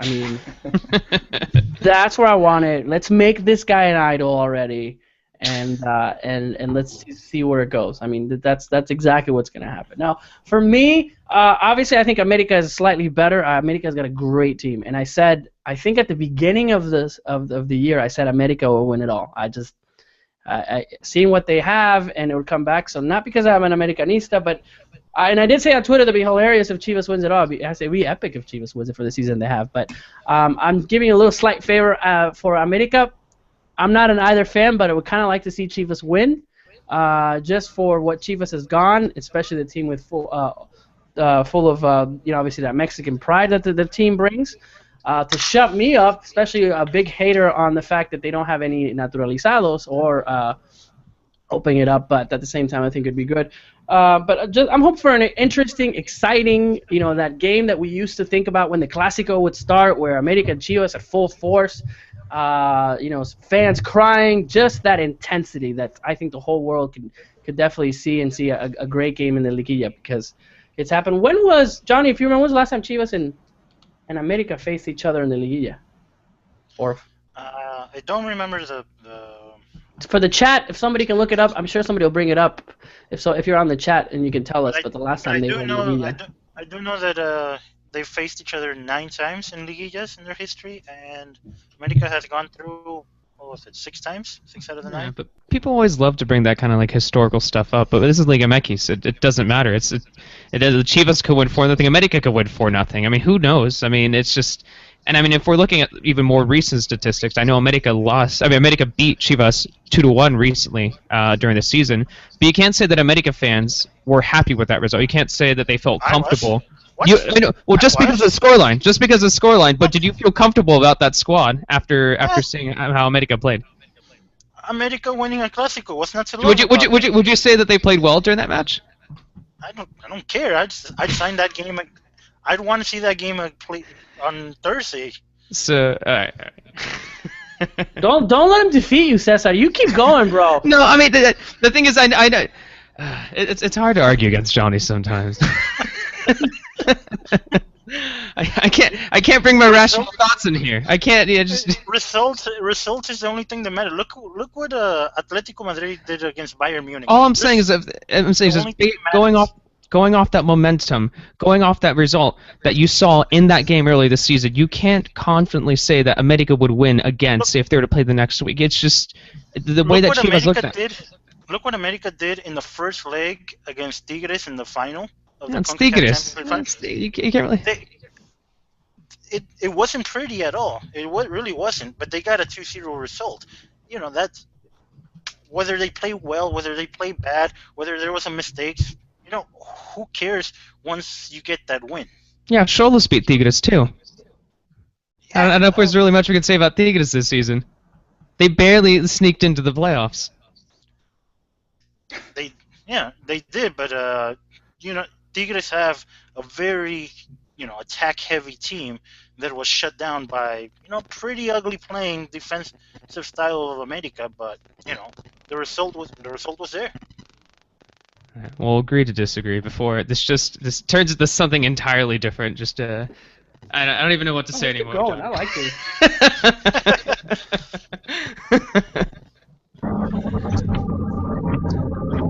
That's where I want it. Let's make this guy an idol already, and let's see where it goes. That's exactly what's going to happen. Now, for me, obviously, I think America is slightly better. America's got a great team, and I think at the beginning of the year, I said America will win it all. I seeing what they have, and it would come back. So not because I'm an Americanista, but I did say on Twitter that'd be hilarious if Chivas wins it all. I say it'd be epic if Chivas wins it for the season they have. But I'm giving a little slight favor for America. I'm not an either fan, but I would kind of like to see Chivas win, just for what Chivas has gone, especially the team with full of obviously that Mexican pride that the team brings. To shut me up, especially a big hater on the fact that they don't have any naturalizados or opening it up, but at the same time, I think it'd be good. I'm hoping for an interesting, exciting, that game that we used to think about when the Clasico would start, where America and Chivas at full force, fans crying, just that intensity that I think the whole world could definitely see and see a great game in the Liguilla, because it's happened. When was, Johnny, if you remember, when was the last time Chivas and America faced each other in the Liguilla? Or I don't remember the for the chat, if somebody can look it up, I'm sure somebody will bring it up. If you're on the chat and you can tell us, but the last time they were in the Liguilla. I do know that they faced each other 9 times in Liguillas in their history, and America has gone through, 6 times? 6 out of the 9? Yeah, but people always love to bring that kind of like historical stuff up, but this is Liga MX. It doesn't matter. Chivas could win 4-0. America could win 4-0. I mean, who knows? I mean, it's just... And I mean, if we're looking at even more recent statistics, I know America beat Chivas 2-1 recently during the season. But you can't say that America fans were happy with that result. You can't say that they felt comfortable. Just because of the scoreline. But did you feel comfortable about that squad after seeing how America played? America winning a Clasico was not so long. Would you say that they played well during that match? I don't care. I'd sign that game. I'd want to see that game play on Thursday. So, don't let him defeat you, Cesar. You keep going, bro. No, I mean the thing is, I know it's hard to argue against Johnny sometimes. I can't bring my rational thoughts in here. I can't. Results is the only thing that matter. Look what Atletico Madrid did against Bayern Munich. All I'm saying is going off that momentum, going off that result that you saw in that game earlier this season, you can't confidently say that America would win again, say if they were to play the next week. It's just the way that Chivas looked at it. Look what America did in the first leg against Tigres in the final of the CONCACAF Tigres. You can't really... It wasn't pretty at all. It really wasn't, but they got a 2-0 result. That's... Whether they play well, whether they play bad, whether there was a mistake... who cares once you get that win? Yeah, Xolos beat Tigres too. Yeah, I don't know if there's really much we can say about Tigres this season. They barely sneaked into the playoffs. They did, but Tigres have a very attack-heavy team that was shut down by pretty ugly playing defensive style of America. But the result was there. We'll agree to disagree before this turns into something entirely different. I don't even know what to say anymore. Going. I like this.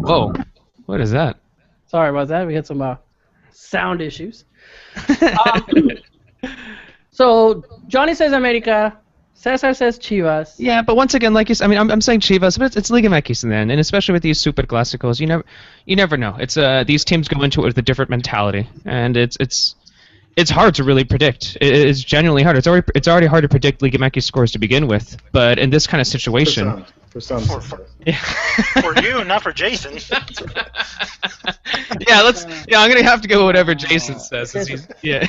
Whoa, what is that? Sorry about that. We had some sound issues. So Johnny says America. Cesar says Chivas. Yeah, but once again, like you said, I mean, I'm saying Chivas, but it's Liga MX in the end, and especially with these Super Clásicos, you never know. It's these teams go into it with a different mentality, and it's hard to really predict. It's genuinely hard. It's already hard to predict Liga MX scores to begin with, but in this kind of situation, for some. Yeah. For you, not for Jason. Yeah, I'm gonna have to go with whatever Jason says. Yeah.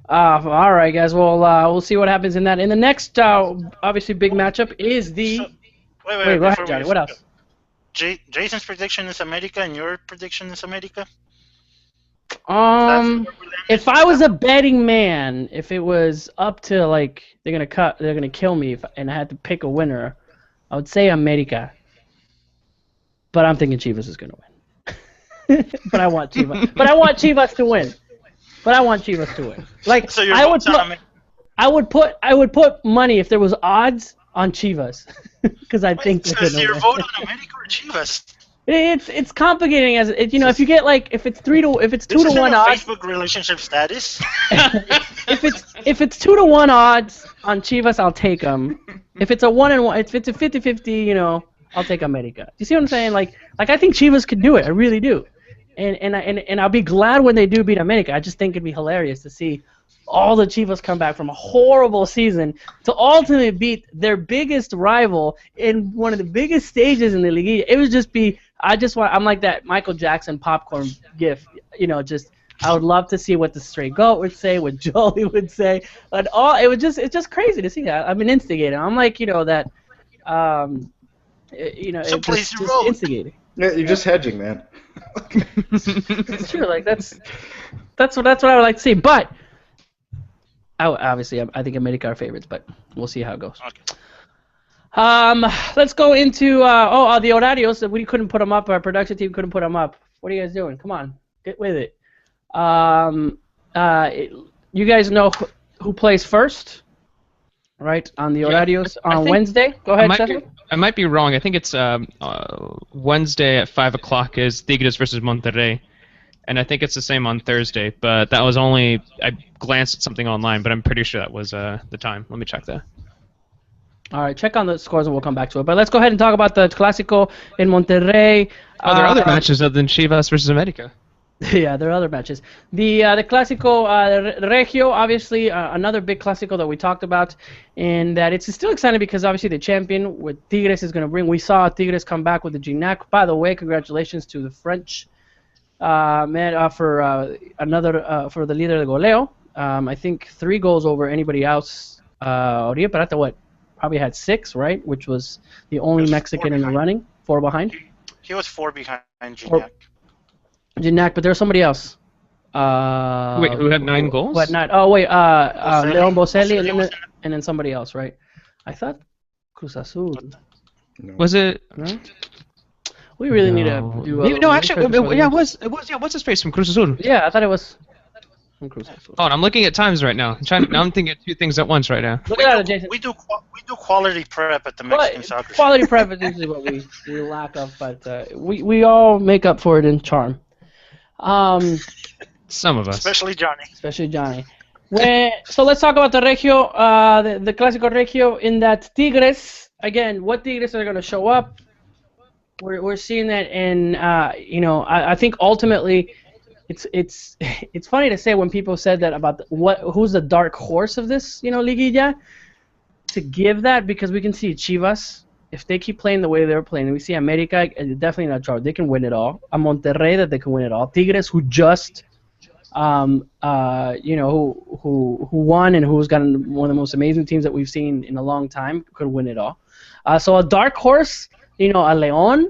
All right, guys. Well, we'll see what happens in that. In the next, obviously, big matchup is the. Wait, go ahead, Johnny. What else? Jason's prediction is America, and your prediction is America. If I was a betting man, if it was up to they're gonna kill me, and I had to pick a winner, I would say America. But I'm thinking Chivas is gonna win. But I want Chivas. But I want Chivas to win. Like, so I would put money if there was odds on Chivas, because I think they're gonna your vote on America or Chivas? It's complicating as if you get if it's 2 to 1 odds. Facebook relationship status. if it's 2 to 1 odds on Chivas, I'll take them. If it's a 1-1, if it's a 50-50, I'll take America. You see what I'm saying? Like I think Chivas could do it. I really do. And I'll be glad when they do beat America. I just think it'd be hilarious to see all the Chivas come back from a horrible season to ultimately beat their biggest rival in one of the biggest stages in the Liguilla. It would just be, I'm like that Michael Jackson popcorn gif, I would love to see what the Stray Goat would say, what Jolie would say, it's just crazy to see that. I'm an instigator. I'm like, So plays just the road. instigating. Yeah, you're just hedging, man. It's true. Like that's what I would like to see. But obviously, I think America are favorites, but we'll see how it goes. Okay. Let's go into the horarios. We couldn't put them up. Our production team couldn't put them up. What are you guys doing? Come on, get with it. You guys know who plays first, right? On the horarios on Wednesday. Go ahead, Stefan. I might be wrong. I think it's Wednesday at 5 o'clock is Tigres versus Monterrey. And I think it's the same on Thursday, but that was only... I glanced at something online, but I'm pretty sure that was the time. Let me check that. All right, check on the scores and we'll come back to it. But let's go ahead and talk about the Clasico in Monterrey. Oh, there are other matches other than Chivas versus America. Yeah, there are other matches. The Clasico Regio, obviously, another big Clasico that we talked about, and that it's still exciting because obviously the champion with Tigres is going to bring. We saw Tigres come back with the Gignac. By the way, congratulations to the French man for for the leader de goleo. I think 3 goals over anybody else. Oribe Peralta, what? Probably had 6, right? Which was the only Mexican in the running. 4 behind. He was 4 behind Gignac. Gignac, but there's somebody else. Wait, who had 9 goals? What 9? Oh wait, Leon Boselli and then somebody else, right? I thought Cruz Azul. No. Was it? No? We really need to do. No, actually, it was. What's his face from Cruz Azul? Yeah, I thought it was from Cruz Azul. Oh, I'm looooking at times right now. Now I'm thinking of 2 things at once right now. Look at that, Jason. We do quality prep at the Mexican soccer. Quality prep is usually what we lack of, but we all make up for it in charm. Some of us. Especially Johnny. So let's talk about the Regio, the Clásico Regio. In that Tigres, again, what Tigres are going to show up? We're seeing that, and I think ultimately, it's funny to say when people said that about who's the dark horse of this, Liguilla, to give that because we can see Chivas. If they keep playing the way they're playing, we see America definitely not trouble. They can win it all. A Monterrey that they can win it all. Tigres who just, who won and who's gotten one of the most amazing teams that we've seen in a long time could win it all. So a dark horse, a León,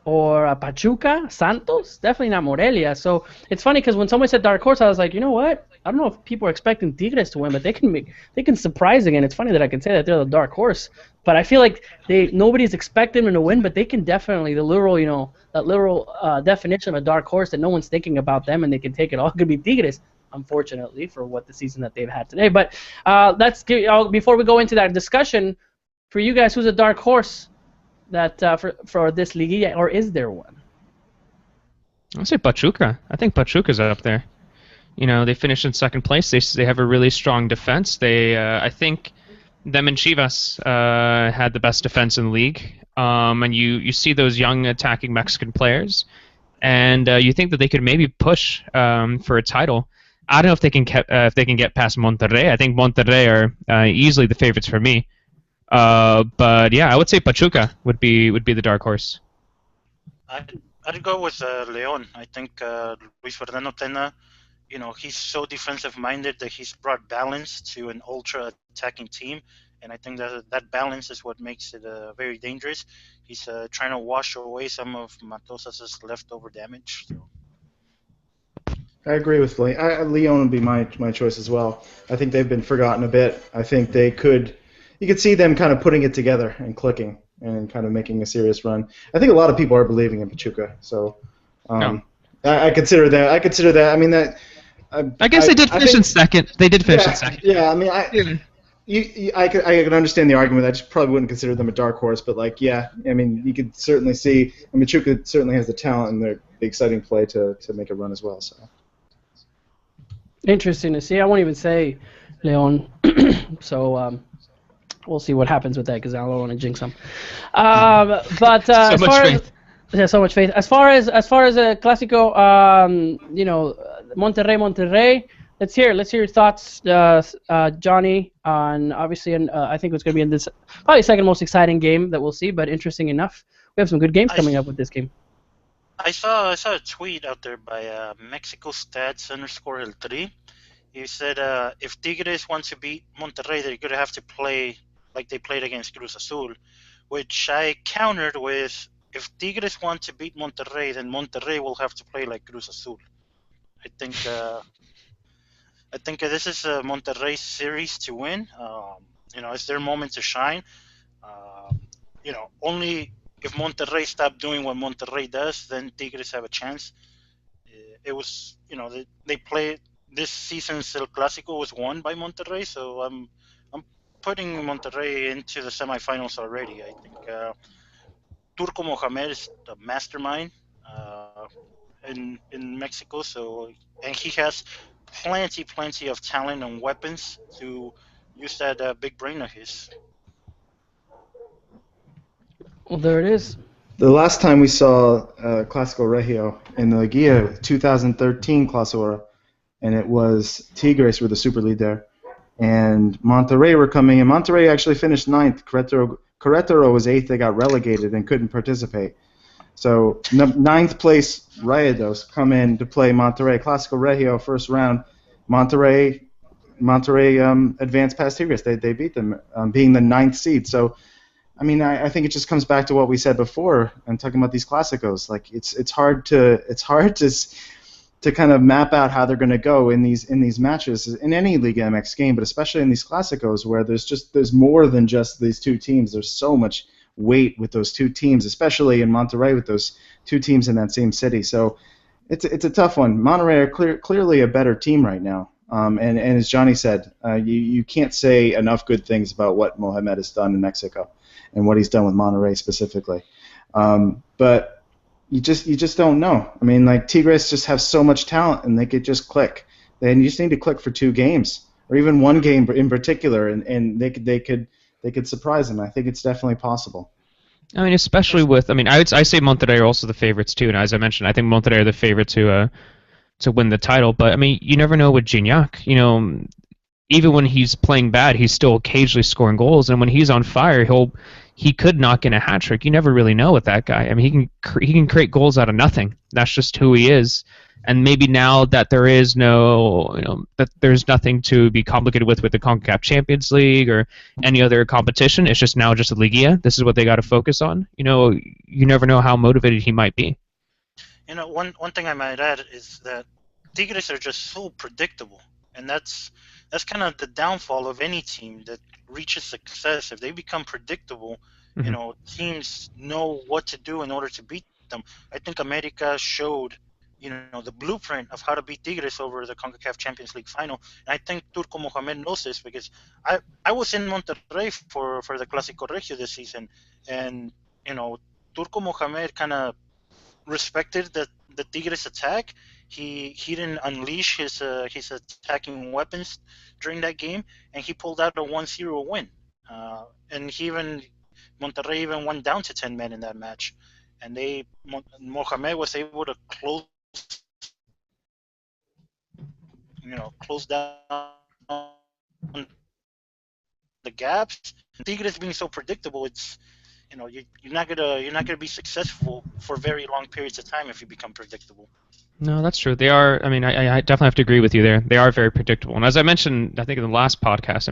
or a Pachuca, Santos, definitely not Morelia. So it's funny because when someone said dark horse, I was like, you know what? I don't know if people are expecting Tigres to win, but they can surprise again. It's funny that I can say that they're the dark horse, but I feel like nobody's expecting them to win, but they can definitely that literal definition of a dark horse that no one's thinking about them and they can take it all. It could be Tigres, unfortunately, for what the season that they've had today. But before we go into that discussion, for you guys, who's a dark horse that for this Liguilla, or is there one? I'll say Pachuca. I think Pachuca's up there. They finished in second place. They have a really strong defense. I think them and Chivas had the best defense in the league. And you see those young attacking Mexican players, and you think that they could maybe push for a title. I don't know if they can get past Monterrey. I think Monterrey are easily the favorites for me. But yeah, I would say Pachuca would be the dark horse. I'd go with León. I think Luis Fernando Tena, he's so defensive minded that he's brought balance to an ultra attacking team, and I think that balance is what makes it very dangerous. He's trying to wash away some of Matosas' leftover damage. So. I agree with León would be my choice as well. I think they've been forgotten a bit. I think you could see them kind of putting it together and clicking and kind of making a serious run. I think a lot of people are believing in Pachuca, so I consider that. I mean that. I guess they did finish in second. They did finish in second. Yeah, I mean, I could understand the argument. I just probably wouldn't consider them a dark horse, but I mean, you could certainly see. I mean, Pachuca certainly has the talent and the exciting play to make a run as well. So interesting to see. I won't even say León. So. We'll see what happens with that because I don't want to jinx them. But so much faith. So much faith. As far as a Clásico, Monterrey. Let's hear your thoughts, Johnny. On obviously, I think it's going to be in this probably second most exciting game that we'll see, but interesting enough. We have some good games coming up with this game. I saw a tweet out there by Mexico Stats _El Tri. He said if Tigres wants to beat Monterrey, they're going to have to play like they played against Cruz Azul, which I countered with, if Tigres want to beat Monterrey, then Monterrey will have to play like Cruz Azul. I think this is Monterrey's series to win. It's their moment to shine. Only if Monterrey stop doing what Monterrey does, then Tigres have a chance. It was, they played this season's El Clasico was won by Monterrey, so I'm putting Monterrey into the semifinals already. I think Turco Mohamed is the mastermind in Mexico, and he has plenty of talent and weapons to use that big brain of his. Well, there it is. The last time we saw Clasico Regio in the Liguilla, 2013 Clausura, and it was Tigres were the super lead there, and Monterrey were coming in. Monterrey actually finished 9th. Querétaro was 8th. They got relegated and couldn't participate. So 9th place Rayados come in to play Monterrey. Clasico Regio first round. Monterrey advanced past Tigres. They beat them, being the 9th seed. So, I mean, I think it just comes back to what we said before and talking about these Clásicos. Like it's hard to kind of map out how they're going to go in these matches in any Liga MX game, but especially in these Clásicos where there's more than just these two teams. There's so much weight with those two teams, especially in Monterrey with those two teams in that same city. So it's a tough one. Monterrey are clearly a better team right now. And as Johnny said, you can't say enough good things about what Mohamed has done in Mexico and what he's done with Monterrey specifically. But you just don't know. I mean, like Tigres just have so much talent and they could just click. And you just need to click for 2 games or even 1 game in particular, and they could surprise them. I think it's definitely possible. I mean, especially with, I say Monterrey are also the favorites too, and as I mentioned, I think Monterrey are the favorite to win the title. But I mean, you never know with Gignac. Even when he's playing bad, he's still occasionally scoring goals, and when he's on fire, he could knock in a hat trick. You never really know with that guy. I mean, he can create goals out of nothing. That's just who he is. And maybe now that there is that there's nothing to be complicated with the CONCACAF Champions League or any other competition, it's just now just a Liguilla. This is what they got to focus on. You never know how motivated he might be. One thing I might add is that Tigres are just so predictable, and that's kind of the downfall of any team that reaches success. If they become predictable, teams know what to do in order to beat them. I think America showed the blueprint of how to beat Tigres over the CONCACAF Champions League final. And I think Turco Mohamed knows this because I was in Monterrey for the Clásico Regio this season, and Turco Mohamed kind of respected the Tigres attack. He didn't unleash his attacking weapons during that game, and he pulled out a 1-0 win. And Monterrey even went down to 10 men in that match, and Mohamed was able to close down the gaps. Tigres being so predictable, it's you're not gonna be successful for very long periods of time if you become predictable. No, that's true. They are. I mean, I definitely have to agree with you there. They are very predictable. And as I mentioned, I think in the last podcast,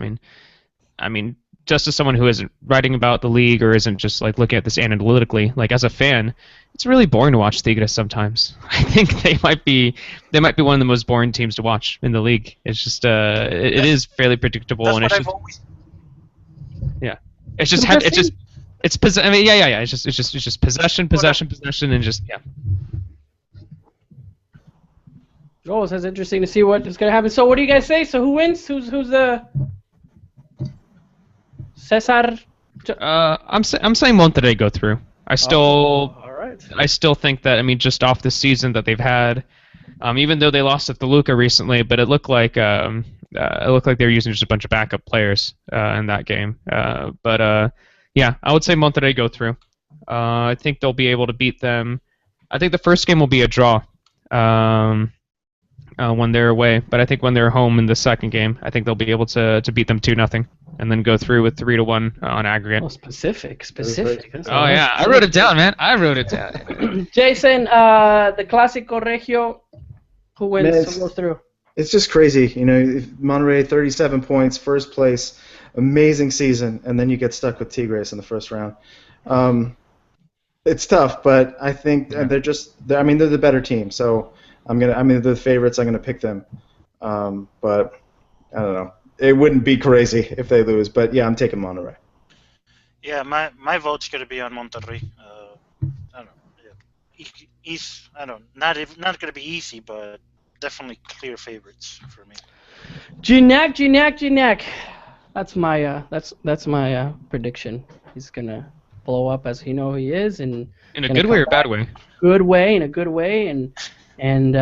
I mean, just as someone who isn't writing about the league or isn't just like looking at this analytically, like as a fan, it's really boring to watch Tigres sometimes. I think they might be one of the most boring teams to watch in the league. It's just it is fairly predictable, that's and what it's I've just always. Yeah, it's just I mean, yeah. It's just possession, and just yeah. Oh, so it's interesting to see what is going to happen. So, what do you guys say? So, who wins? Who's the Cesar? I'm saying Monterrey go through. All right. I still think that just off the season that they've had, even though they lost at Toluca recently, but it looked like they were using just a bunch of backup players in that game. Yeah, I would say Monterrey go through. I think they'll be able to beat them. I think the first game will be a draw when they're away, but I think when they're home in the second game, I think they'll be able to beat them 2-0 and then go through with 3-1 on aggregate. Oh, specific. Oh yeah, I wrote it down, man. I wrote it down. Jason, the Clásico Regio, who wins? Who goes through? It's just crazy, Monterrey 37 points, first place. amazing season, and then you get stuck with Tigres in the first round. It's tough, but I think they're the better team. So they're the favorites. I'm gonna pick them. But I don't know. It wouldn't be crazy if they lose, but yeah, I'm taking Monterrey. Yeah, my vote's gonna be on Monterrey. I don't know. Yeah. I don't not gonna be easy, but definitely clear favorites for me. Gignac. That's my prediction. He's gonna blow up as he is, and In a good way or bad way? Good way, in a good way, and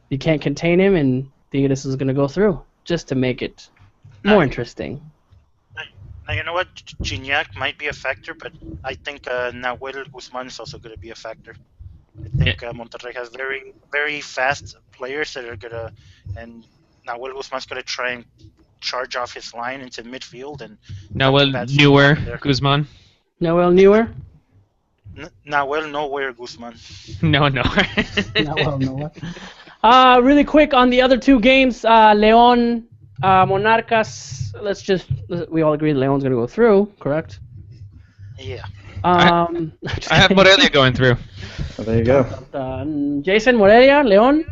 you can't contain him, and Tigres is gonna go through just to make it more interesting. Now, you know what? Gignac might be a factor, but I think Nahuel Guzman is also going to be a factor. I think Monterrey has very, very fast players that are going to... And Nahuel Guzman's going to try and charge off his line into midfield. And Nahuel Newer Guzman? Nahuel Newer? Nahuel Nowhere Guzman. No. Nahuel Nowhere. Really quick on the other two games, León... Monarcas, we all agree Leon's going to go through, correct? Yeah. I have Morelia going through. Oh, there you go. Jason, Morelia, Leon?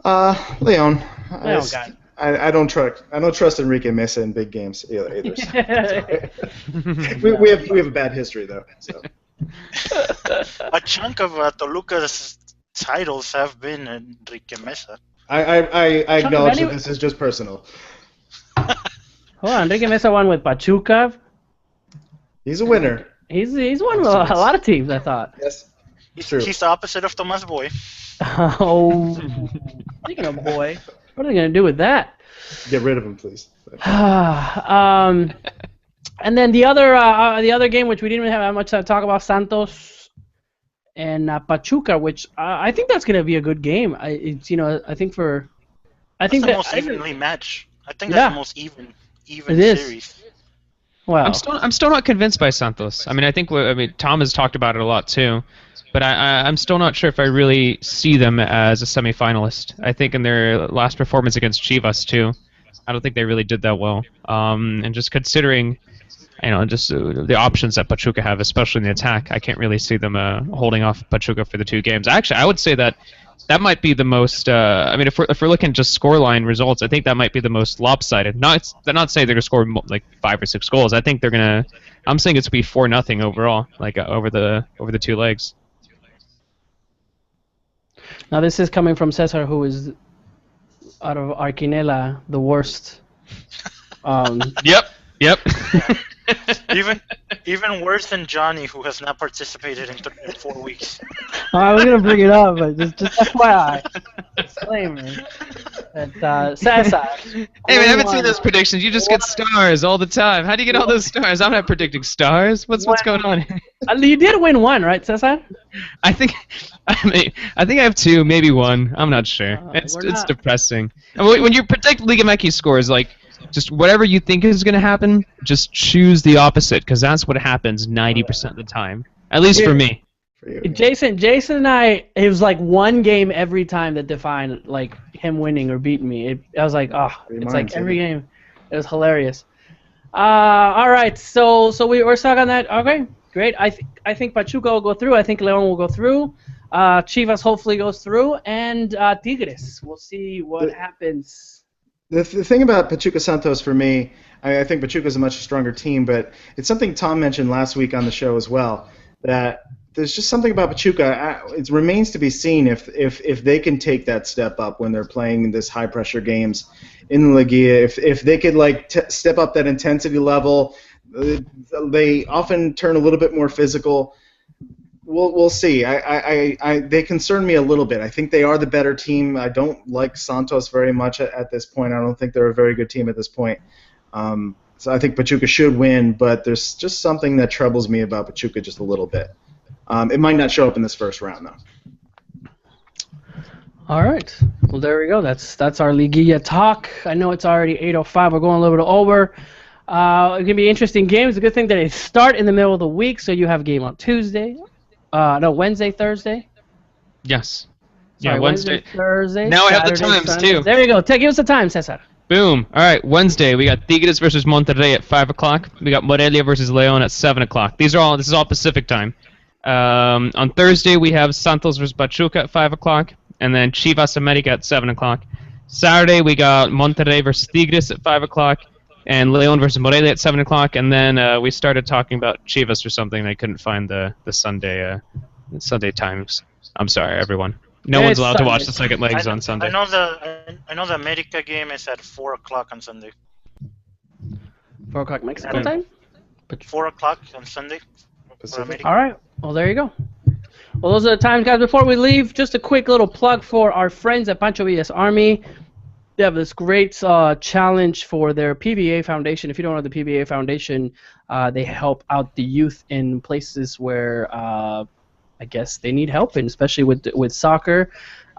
Leon. Leon, I don't trust Enrique Mesa in big games either. we have a bad history though. So. A chunk of Toluca's titles have been Enrique Mesa. I acknowledge that this is just personal. Enrique Mesa won with Pachuca. He's a winner. He's won with a lot of teams, I thought. Yes, true. He's the opposite of Tomas Boy. Oh, speaking of Boy, what are they going to do with that? Get rid of him, please. And then the other game, which we didn't have much time to talk about, Santos and Pachuca, which I think that's going to be a good game. I think the most evenly matched. I think that's the most even series. Wow. I'm still not convinced by Santos. I think Tom has talked about it a lot too, but I'm still not sure if I really see them as a semifinalist. I think in their last performance against Chivas too, I don't think they really did that well. And just considering, just the options that Pachuca have, especially in the attack, I can't really see them holding off Pachuca for the two games. Actually, I would say that might be the most. If we're looking at just scoreline results, I think that might be the most lopsided. They're not saying they're gonna score like 5 or 6 goals. I think they're gonna. I'm saying it's gonna be 4-0 overall, like over the two legs. Now this is coming from Cesar, who is out of Arquinela, the worst. Yep. Even worse than Johnny, who has not participated in 4 weeks. I was gonna bring it up, but just FYI, disclaimer. Cesar. Hey man, I haven't seen those predictions. You just get stars all the time. How do you get all those stars? I'm not predicting stars. What's going on here? You did win one, right, Cesar? I think I have 2, maybe 1. I'm not sure. It's depressing. And when you predict Liga MX scores, like, just whatever you think is going to happen, just choose the opposite, because that's what happens 90% of the time. At least for me. Jason and I, it was like one game every time that defined like him winning or beating me. I was like, it's like every game. It was hilarious. All right, so we're stuck on that. Okay, great. I think Pachuca will go through. I think León will go through. Chivas hopefully goes through, and Tigres. We'll see what happens. The thing about Pachuca Santos for me, I think Pachuca is a much stronger team, but it's something Tom mentioned last week on the show as well, that there's just something about Pachuca. It remains to be seen if they can take that step up when they're playing this high pressure games in the Liguilla. If they could step up that intensity level, they often turn a little bit more physical. We'll see. They concern me a little bit. I think they are the better team. I don't like Santos very much at this point. I don't think they're a very good team at this point. So I think Pachuca should win, but there's just something that troubles me about Pachuca just a little bit. It might not show up in this first round, though. All right. Well, there we go. That's our Liguilla talk. I know it's already 8:05. We're going a little bit over. It's going to be interesting games. The good thing that they start in the middle of the week, so you have a game on Tuesday. Wednesday, Thursday? Yes. Sorry, Wednesday. Thursday. Now Saturday, I have the times, Sunday. too. There you go. Give us the time, Cesar. Boom. All right, Wednesday we got Tigres versus Monterrey at 5 o'clock. We got Morelia versus León at 7 o'clock. This is all Pacific time. On Thursday we have Santos versus Pachuca at 5 o'clock, and then Chivas America at 7 o'clock. Saturday we got Monterrey versus Tigres at 5 o'clock, and León versus Morelia at 7 o'clock. And then we started talking about Chivas or something. And I couldn't find the Sunday times. I'm sorry, everyone. No one's allowed to watch the second legs on Sunday. I know the America game is at 4 o'clock on Sunday. 4 o'clock Mexico time? 4 o'clock on Sunday. Pacific. All right. Well, there you go. Well, those are the times, guys. Before we leave, just a quick little plug for our friends at Pancho Villa's Army. They have this great challenge for their PVA Foundation. If you don't know the PVA Foundation, they help out the youth in places where I guess they need help, and especially with soccer.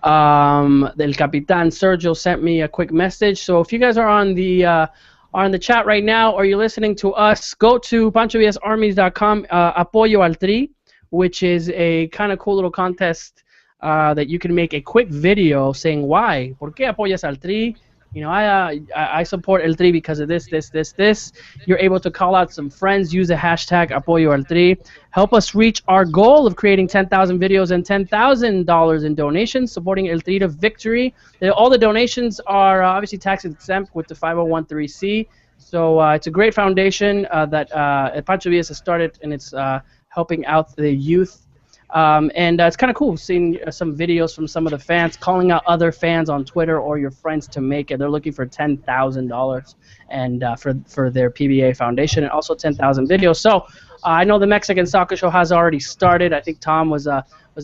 Del Capitan Sergio sent me a quick message. So if you guys are on the chat right now, or you're listening to us, go to panchovillasarmies.com, Apoyo al Tri, which is a kind of cool little contest that you can make a quick video saying why. ¿Por qué apoyas al Tri? You know, I support El Tri because of this. You're able to call out some friends, use the hashtag Apoyo al Tri. Help us reach our goal of creating 10,000 videos and $10,000 in donations, supporting El Tri to victory. All the donations are obviously tax exempt with the 501(c). So it's a great foundation that Pancho Villas has started, and it's helping out the youth. And it's kind of cool seeing some videos from some of the fans calling out other fans on Twitter or your friends to make it. They're looking for $10,000 and for their PBA Foundation, and also 10,000 videos. So I know the Mexican Soccer Show has already started. I think Tom was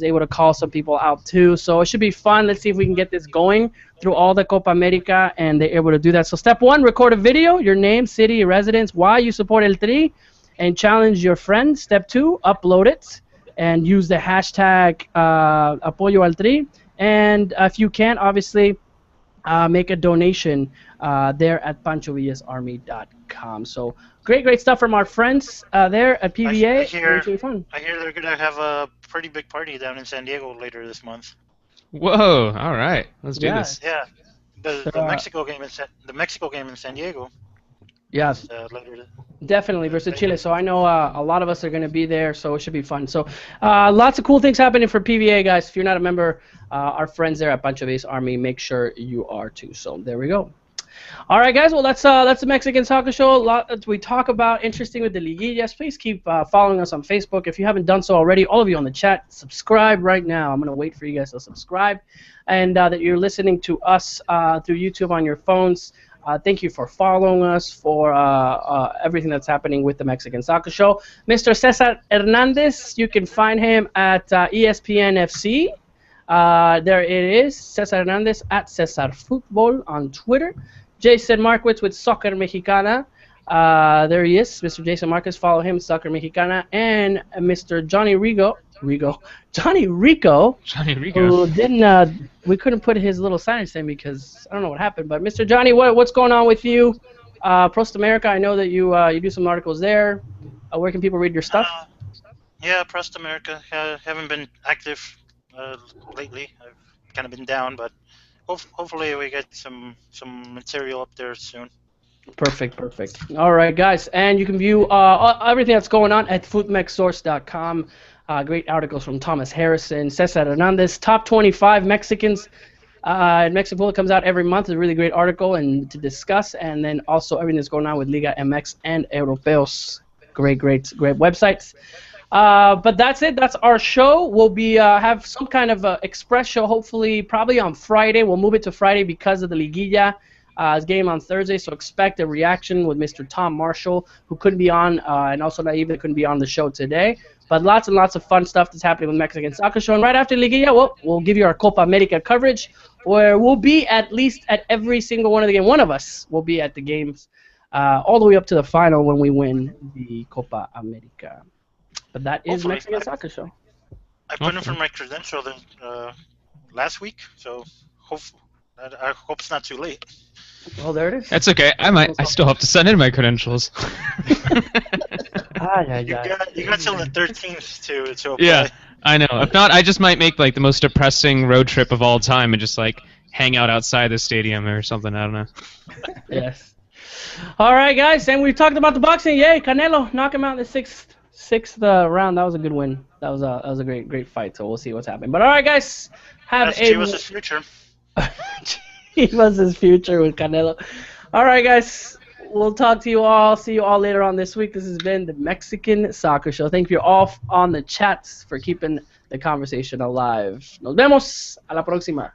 able to call some people out too. So it should be fun. Let's see if we can get this going through all the Copa America, and they're able to do that. So step 1, record a video, your name, city, residence, why you support El Tri, and challenge your friends. Step 2, upload it and use the hashtag Apoyo al Tri. And if you can, obviously, make a donation there at panchovillasarmy.com. So great stuff from our friends there at PVA. I hear fun. they're going to have a pretty big party down in San Diego later this month. Whoa! All right, let's do this. Yeah, the Mexico game in San Diego. Yes. Later. Definitely versus Chile. So I know a lot of us are going to be there, so it should be fun. So lots of cool things happening for PVA, guys. If you're not a member, our friends there at Pancho Villa's Army, make sure you are too. So there we go. All right, guys. Well, that's the Mexican Soccer Show. A lot that we talk about, interesting with the Liguillas. Please keep following us on Facebook. If you haven't done so already, all of you on the chat, subscribe right now. I'm going to wait for you guys to subscribe, and that you're listening to us through YouTube on your phones. Thank you for following us, for everything that's happening with the Mexican Soccer Show. Mr. Cesar Hernandez, you can find him at ESPN FC. There it is, Cesar Hernandez at Cesar Football on Twitter. Jason Marquitz with Soccer Mexicana. There he is, Mr. Jason Marquez. Follow him, Soccer Mexicana. And Mr. Johnny Rico, who didn't, we couldn't put his little signage thing because I don't know what happened. But Mr. Johnny, what's going on with you? Prost America, I know that you do some articles there. Where can people read your stuff? Yeah, Prost America. Haven't been active lately. I've kind of been down, but hopefully we get some material up there soon. Perfect. All right, guys, and you can view everything that's going on at footmexsource.com. Great articles from Thomas Harrison, Cesar Hernandez, top 25 Mexicans in Mexican football comes out every month. It's a really great article and to discuss, and then also everything that's going on with Liga MX and Europeos. Great websites. But that's it. That's our show. We'll be have some kind of express show, hopefully, probably on Friday. We'll move it to Friday because of the Liguilla. Game on Thursday, so expect a reaction with Mr. Tom Marshall, who couldn't be on, and also Naive that couldn't be on the show today. But lots and lots of fun stuff that's happening with Mexican Soccer Show. And right after Liguilla, we'll give you our Copa America coverage, where we'll be at least at every single one of the games. One of us will be at the games all the way up to the final when we win the Copa America. But that is Hopefully, Mexican Soccer Show. I put in for my credential last week, so I hope it's not too late. Oh, there it is. That's okay. I still have to send in my credentials. You got till the 13th to apply. Yeah, I know. If not, I just might make like the most depressing road trip of all time and just like hang out outside the stadium or something. I don't know. Yes. All right, guys, and we talked about the boxing. Yay, Canelo, knock him out in the sixth round. That was a good win. That was a great fight. So we'll see what's happening. But all right, guys, have That's a Chivas' future. Chivas' future with Canelo. All right, guys, we'll talk to you all. See you all later on this week. This has been the Mexican Soccer Show. Thank you all on the chats for keeping the conversation alive. Nos vemos. A la próxima.